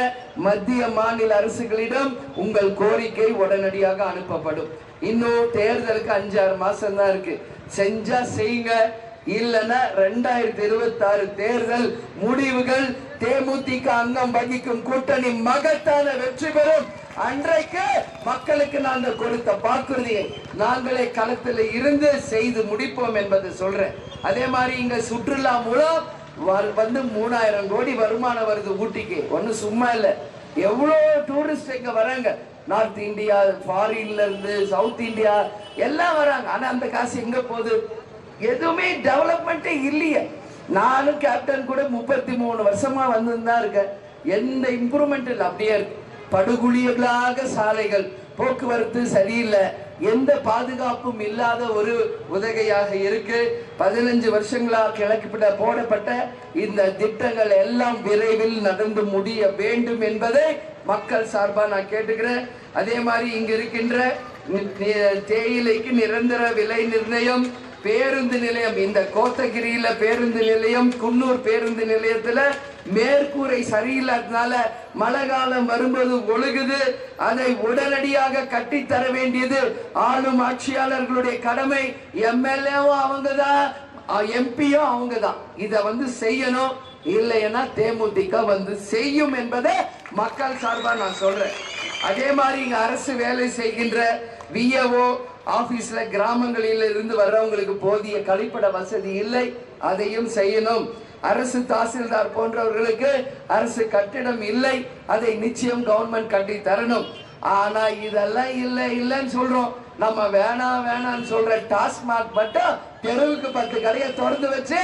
மத்திய மாநில அரசுகளிடம் உங்கள் கோரிக்கை உடனடியாக அனுப்பப்படும். இன்னும் தேர்தலுக்கு 5-6 மாசம் தான் இருக்கு. செஞ்சா செய்யுங்க, இல்லைன்னா 2026 தேர்தல் முடிவுகள் தேமுதிக அங்கம் வகிக்கும் கூட்டணி மகத்தான வெற்றி பெறும். அன்றைக்கு மக்களுக்கு நாங்கள் கொடுத்த வாக்குறுதியை நாங்களே களத்தில் இருந்து செய்து முடிப்போம் என்பதை சொல்றேன். அதே மாதிரி இங்க சுற்றுலா மூலம் வந்து 3000 கோடி வருமானம் வருது ஊட்டிக்கு. ஒண்ணு சும்மா இல்ல, எவ்வளவு டூரிஸ்ட் இங்க வராங்க. நார்த் இந்தியா, ஃபாரின்ல இருந்து சவுத் இந்தியா எல்லாம் வராங்க. ஆனா அந்த காசு எங்க போகுது? எதுவுமே டெவலப்மெண்ட்டே இல்லையே. நானும் கேப்டன் கூட 33 வருஷமா வந்துதான் இருக்கேன். எந்த இம்ப்ரூவ்மெண்ட் இல்லை, அப்படியே இருக்கு. படுகுழிகளாக சாலைகள், போக்குவரத்து சரியில்லை, எந்த பாதுகாப்பும் இல்லாத ஒரு உதகையாக இருக்கு. 15 வருஷங்களாக கிழக்கிட போடப்பட்ட இந்த திட்டங்கள் எல்லாம் விரைவில் நடந்து முடிய வேண்டும் என்பதை மக்கள் சார்பா நான் கேட்டுக்கிறேன். அதே மாதிரி இங்க இருக்கின்ற தேயிலைக்கு நிரந்தர விலை நிர்ணயம், பேருந்து நிலையம், இந்த கோத்தகிரியில பேருந்து நிலையம், குன்னூர் பேருந்து நிலையத்துல மேற்கூரை சரியில்லாதனால மழை காலம் வரும்போது ஒழுகுது. அதை உடனடியாக கட்டித்தர வேண்டியது ஆளும் ஆட்சியாளர்களுடைய கடமை. எம்எல்ஏவும் அவங்கதான், எம்பியும் அவங்கதான். இத வந்து செய்யணும். இல்லைன்னா தேமுதிக வந்து செய்யும் என்பதை மக்கள் சார்பா நான் சொல்றேன். அதே மாதிரி இங்க அரசு வேலை செய்கின்ற விஏஓ ஆபீஸ்ல கிராமங்களில் இருந்து வர்றவங்களுக்கு போதிய கழிப்பிட வசதி இல்லை, அதையும் செய்யணும். அரசு தாசில்தார் போன்றவர்களுக்கு அரசு கட்டிடம் இல்லை, அதை நிச்சயம் கவர்மெண்ட் கட்டி தரணும். ஆனா இதெல்லாம் இல்லைன்னு சொல்றோம். நம்ம வேணாம்னு சொல்ற டாஸ்மாக் மட்டும் தெருவுக்கு 10 கடையை திறந்து வச்சு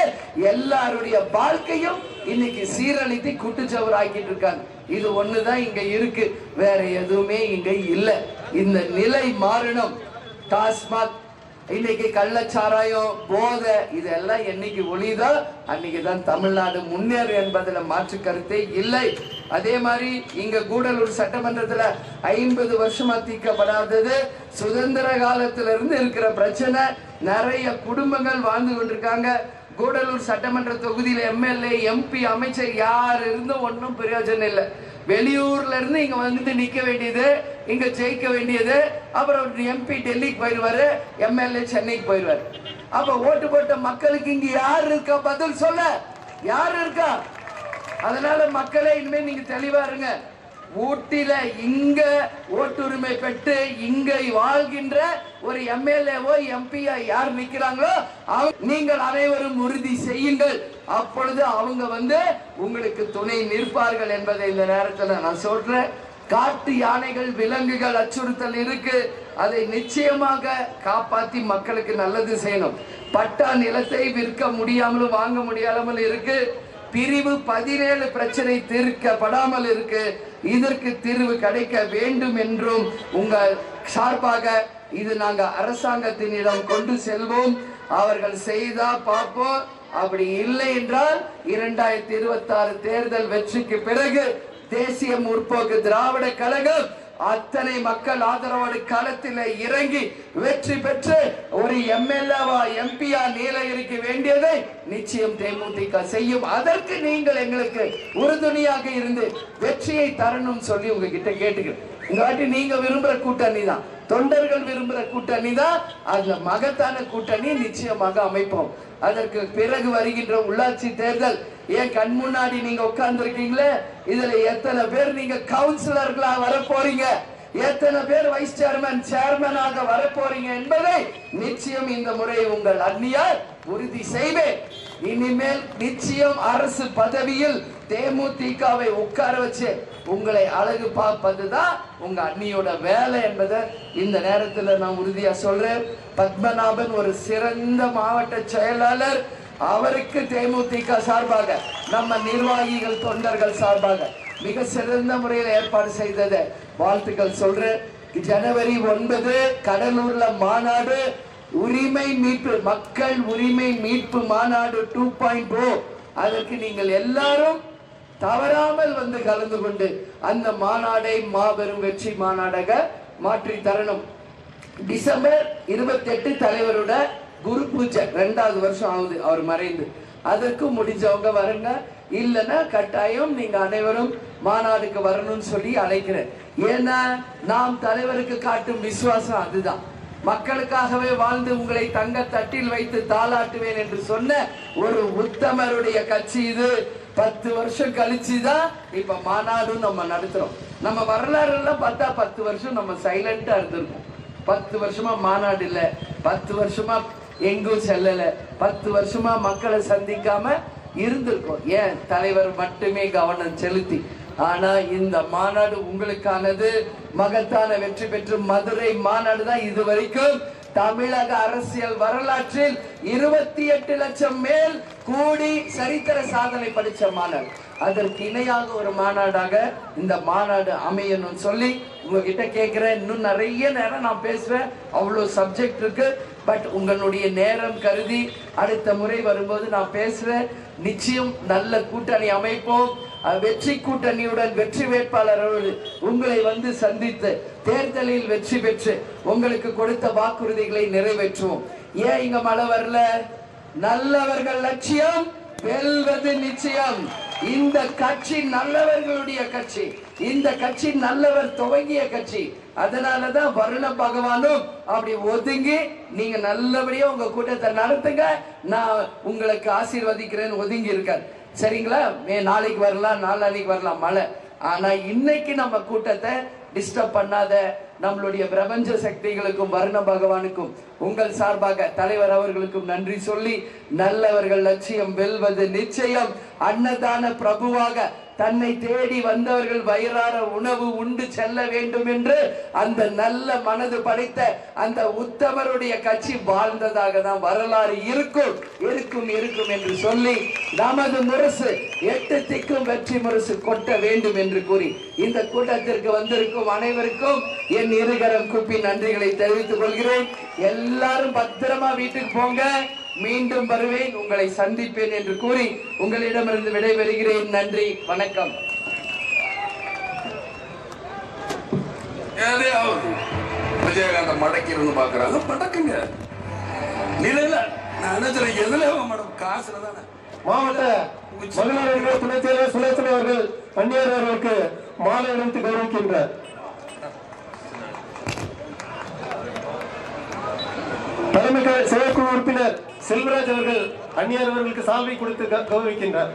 எல்லாருடைய வாழ்க்கையும் இன்னைக்கு சீரழித்து குட்டுச்சவர் ஆக்கிட்டு இருக்காங்க. இது ஒண்ணுதான் இங்க இருக்கு, வேற எதுவுமே இங்க இல்ல. இந்த நிலை மாறணும். டாஸ்மாக் இன்னைக்கு கள்ளச்சாராயம் போதை இதெல்லாம் என்னைக்கு ஒளிதோ அன்னைக்குதான் தமிழ்நாடு முன்னேறும் என்பதுல மாற்று கருத்தே இல்லை. அதே மாதிரி இங்க கூடலூர் சட்டமன்றத்துல 50 வருஷமா தீர்க்கப்படாதது சுதந்திர காலத்துல இருந்து இருக்கிற பிரச்சனை. நிறைய குடும்பங்கள் வாழ்ந்து கொண்டிருக்காங்க. கூடலூர் சட்டமன்ற தொகுதியில எம்எல்ஏ எம்பி அமைச்சர் யார் இருந்தும் ஒன்றும் பிரயோஜனம் இல்லை. வெளியூர்ல இருந்து இங்க வந்து நிக்க வேண்டியது, இங்க ஜெயிக்க வேண்டியது. அப்புறம் எம்பி டெல்லிக்கு போயிடுவாரு, எம்எல்ஏ சென்னைக்கு போயிடுவாரு. அப்ப ஓட்டு போட்ட மக்களுக்கு இங்க யார் இருக்கா? பதில் சொல்ல யார் இருக்கா? அதனால மக்களே இனிமே நீங்க தெளிவா இருங்க. ஊட்டில இங்க ஓட்டுரிமை பெற்று இங்க வாழ்கின்ற ஒரு எம்எல்ஏவோ எம்பியா யார் நிக்கிறாங்களோ நீங்கள் அனைவரும் உறுதி செய்யுங்கள். அப்பொழுது அவங்க வந்து உங்களுக்கு துணை நிற்பார்கள் என்பதை இந்த நேரத்தில் நான் சொல்றேன். காட்டு யானைகள் விலங்குகள் அச்சுறுத்தல் இருக்கு, அதை நிச்சயமாக காப்பாற்றி மக்களுக்கு நல்லது செய்யணும். பட்டா நிலத்தை விற்க முடியாமலும் வாங்க முடியாமல் இருக்கு. பிரிவு 17 பிரச்சனை தீர்க்கப்படாமல் இருக்கு. இதற்கு தீர்வு கிடைக்க வேண்டும் என்றும் உங்கள் சார்பாக இது நாங்க அரசாங்கத்தினிடம் கொண்டு செல்வோம். அவர்கள் செய்தா பார்ப்போம், அப்படி இல்லை என்றால் 2026 தேர்தல் வெற்றிக்கு பிறகு தேசிய முற்போக்கு திராவிட கழகம் அத்தனை மக்கள் ஆதரவோடு களத்தில் இறங்கி வெற்றி பெற்று ஒரு எம்எல்ஏவா எம்பியா நீலகிரிக்கு வேண்டியதை நிச்சயம் தேமுதிக செய்யும். அதற்கு நீங்கள் எங்களுக்கு உறுதுணையாக இருந்து வெற்றியை தரணும் சொல்லி உங்ககிட்ட கேட்டுக்கிறேன். இந்த வாட்டி நீங்க விரும்புற கூட்டணி தான், தொண்டர்கள் விரும்புற கூட்டணி தான், அதுல மகத்தான கூட்டணி நிச்சயமாக அமைப்போம். அதற்கு பிறகு வருகின்ற உள்ளாட்சி தேர்தல் ஏன் கண் முன்னாடி நீங்க உட்கார்ந்து இருக்கீங்களே, இதுல எத்தனை பேர் நீங்க கவுன்சிலர்களா வர போறீங்க, எத்தனை பேர் வைஸ் சேர்மன் சேர்மனாக வர போறீங்க என்பதை நிச்சயம் இந்த முறை உங்கள் அந்நியார் உறுதி செய்வேன். இனிமேல் நிச்சயம் அரசு பதவியில் தேமுதிகவை உட்கார வச்சு உங்களை அழகு பார்ப்பதுதான் உங்க அண்ணியோட வேலை என்பதை இந்த நேரத்தில் நான் உறுதியா சொல்றேன். பத்மநாபன் ஒரு சிறந்த மாவட்ட செயலாளர். அவருக்கு தேமுதிக சார்பாக நம்ம நிர்வாகிகள் தொண்டர்கள் சார்பாக மிக சிறந்த முறையில் ஏற்பாடு செய்தது வாழ்த்துக்கள் சொல்றேன். ஜனவரி 9 கடலூர்ல மாநாடு, உரிமை மீட்பு மக்கள் உரிமை மீட்பு மாநாடு 2.0. அதற்கு நீங்கள் எல்லாரும் தவறாமல் வந்து கலந்து கொண்டு அந்த மாநாடை மாபெரும் வெற்றி மாநாடாக மாற்றி தரணும். டிசம்பர் 28 தலைவரோட குரு பூஜை 2வது வருஷம் ஆகுது அவர் மறைந்து. அதற்கு முடிஞ்சவங்க வருங்க, இல்லைன்னா கட்டாயம் நீங்க அனைவரும் மாநாடுக்கு வரணும்னு சொல்லி அழைக்கிறேன். ஏன்னா நாம் தலைவருக்கு காட்டும் விசுவாசம் அதுதான். மக்களுக்காகவே வாழ்ந்து உங்களை தங்க தட்டில் வைத்து தாளாட்டுவேன் என்று சொன்ன ஒரு உத்தமருடைய கட்சி இது. 10 வருஷம் கழிச்சுதான் இப்ப மாநாடும் நம்ம நடத்துறோம். நம்ம வரலாறு எல்லாம் பார்த்தா 10 வருஷம் நம்ம சைலண்டா இருந்திருக்கோம். 10 வருஷமா மாநாடு இல்ல, 10 வருஷமா எங்கும் செல்லல, 10 வருஷமா மக்களை சந்திக்காம இருந்திருக்கோம். ஏன் தலைவர் மட்டுமே கவனம் செலுத்தி. ஆனா இந்த மாநாடு உங்களுக்கானது. மகத்தான வெற்றி பெற்று மதுரை மாநாடு தான் இதுவரைக்கும் தமிழக அரசியல் வரலாற்றில் 28 லட்சம் மேல் கூடி சரித்திர சாதனை படிச்ச மாநாடு. அதற்கு இணையாக ஒரு மாநாடாக இந்த மாநாடு அமையணும்னு சொல்லி உங்ககிட்ட கேட்கிறேன். இன்னும் நிறைய நேரம் நான் பேசுவேன், அவ்வளவு சப்ஜெக்ட் இருக்கு. பட் உங்களுடைய நேரம் கருதி அடுத்த முறை வரும்போது நான் பேசுறேன். நிச்சயம் நல்ல கூட்டணி அமைப்போம். வெற்றி கூட்டணியுடன் வெற்றி வேட்பாளரோடு உங்களை வந்து சந்தித்து தேர்தலில் வெற்றி பெற்று உங்களுக்கு கொடுத்த வாக்குறுதிகளை நிறைவேற்றுவோம். ஏன் இங்க மழை வரல? நல்லவர்கள் லட்சியம் வெல்வது நிச்சயம். இந்த கட்சி நல்லவர்களுடைய கட்சி, இந்த கட்சி நல்லவர் துவங்கிய கட்சி. அதனாலதான் வருண பகவானும் அப்படி ஒதுங்கி நீங்க நல்லபடியா உங்க கூட்டத்தை நடத்துங்க, நான் உங்களுக்கு ஆசீர்வதிக்கிறேன்னு ஒதுங்கி இருக்கார். சரிங்களா? நாளைக்கு வரலாம், நாளைக்கு வரலாம் மழை. ஆனா இன்னைக்கு நம்ம கூட்டத்தை டிஸ்டர்ப் பண்ணாத நம்மளுடைய பிரபஞ்ச சக்திகளுக்கும் வருண பகவானுக்கும் உங்கள் சார்பாக தலைவர் அவர்களுக்கும் நன்றி சொல்லி, நல்லவர்கள் லட்சியம் வெல்வது நிச்சயம். அன்னதான பிரபுவாக தன்னை தேடி வந்தவர்கள் வயிறார உணவு உண்டு செல்ல வேண்டும் என்று அந்த நல்ல மனது படைத்த அந்த உத்தமருடைய கட்சி வாழ்ந்ததாக தான் வரலாறு இருக்கும் இருக்கும் இருக்கும் என்று சொல்லி, நமது முரசு 8 திக்கும் வெற்றி முரசு கொட்ட வேண்டும் என்று கூறி இந்த கூட்டத்திற்கு வந்திருக்கும் அனைவருக்கும் என் இருகரம் கூப்பி நன்றிகளை தெரிவித்துக் கொள்கிறேன். எல்லாரும் பத்திரமா வீட்டுக்கு போங்க. மீண்டும் வருவேன், உங்களை சந்திப்பேன் என்று கூறி உங்களிடமிருந்து விடைபெறுகிறேன். நன்றி, வணக்கம். விஜயகாந்த் மடக்கி இருந்து பாக்குறாங்க, மடக்குங்க. நிலையில நான் நினைச்சேன் எதுல மேடம் காசுல தானே. மாவட்ட மகளிர் துணைச் செயலர் சுலேசன் அவர்கள் அந்நியர் அவர்களுக்கு மாலை அணிவித்து கௌரவிக்கின்றார். தலைமை செயற்குழு உறுப்பினர் செல்வராஜ் அவர்கள் அந்நியர் அவர்களுக்கு சால்வை கொடுத்து கௌரவிக்கின்றார்.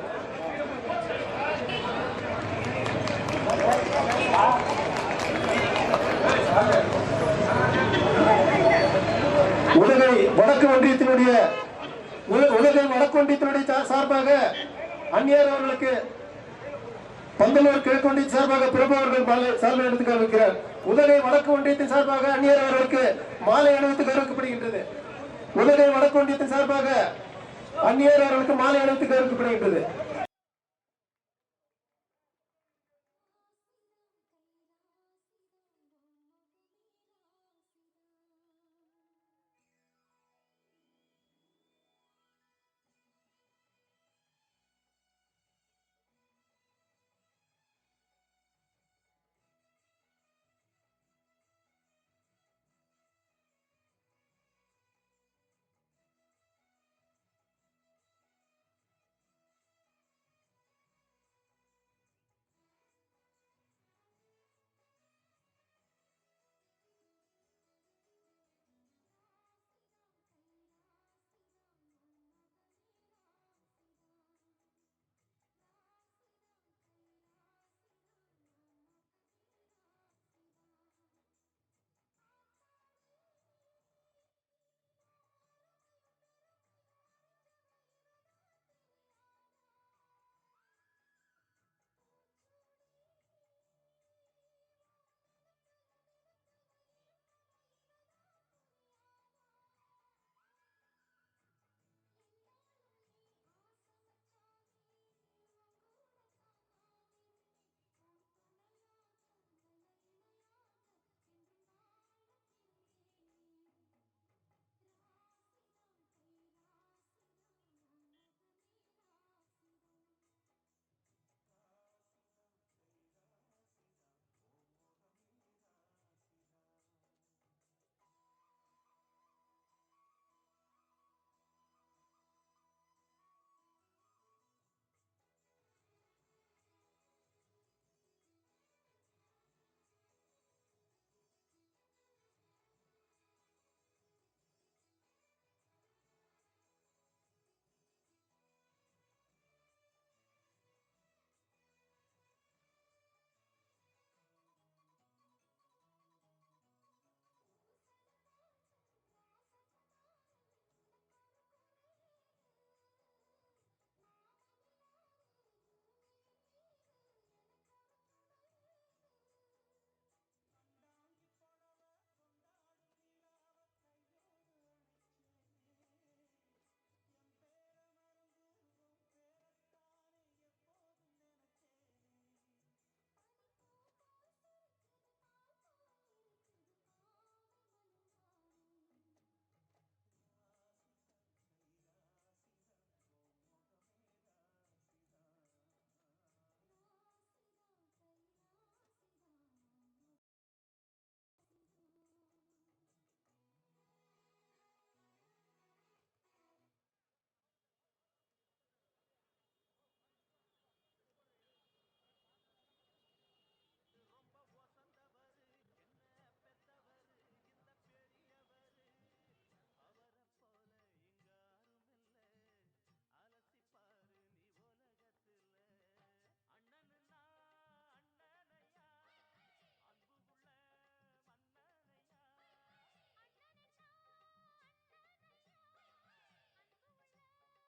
உதகை வடக்கு ஒன்றியத்தினுடைய சார்பாக அந்நியர் அவர்களுக்கு பந்தலூர் கிழக்கு ஒன்றிய சார்பாக பிரபு அவர்கள் சால்வை எடுத்து கௌரவிக்கிறார். உதகை வடக்கு ஒன்றியத்தின் சார்பாக அந்நியர் அவர்களுக்கு மாலை அணிவித்து கௌரவிக்கப்படுகின்றது. உதகை வடக்கு ஒன்றியத்தின் சார்பாக அந்நியர் அவர்களுக்கு மாலை அணிவித்து கௌரவிக்கப்படுகின்றது.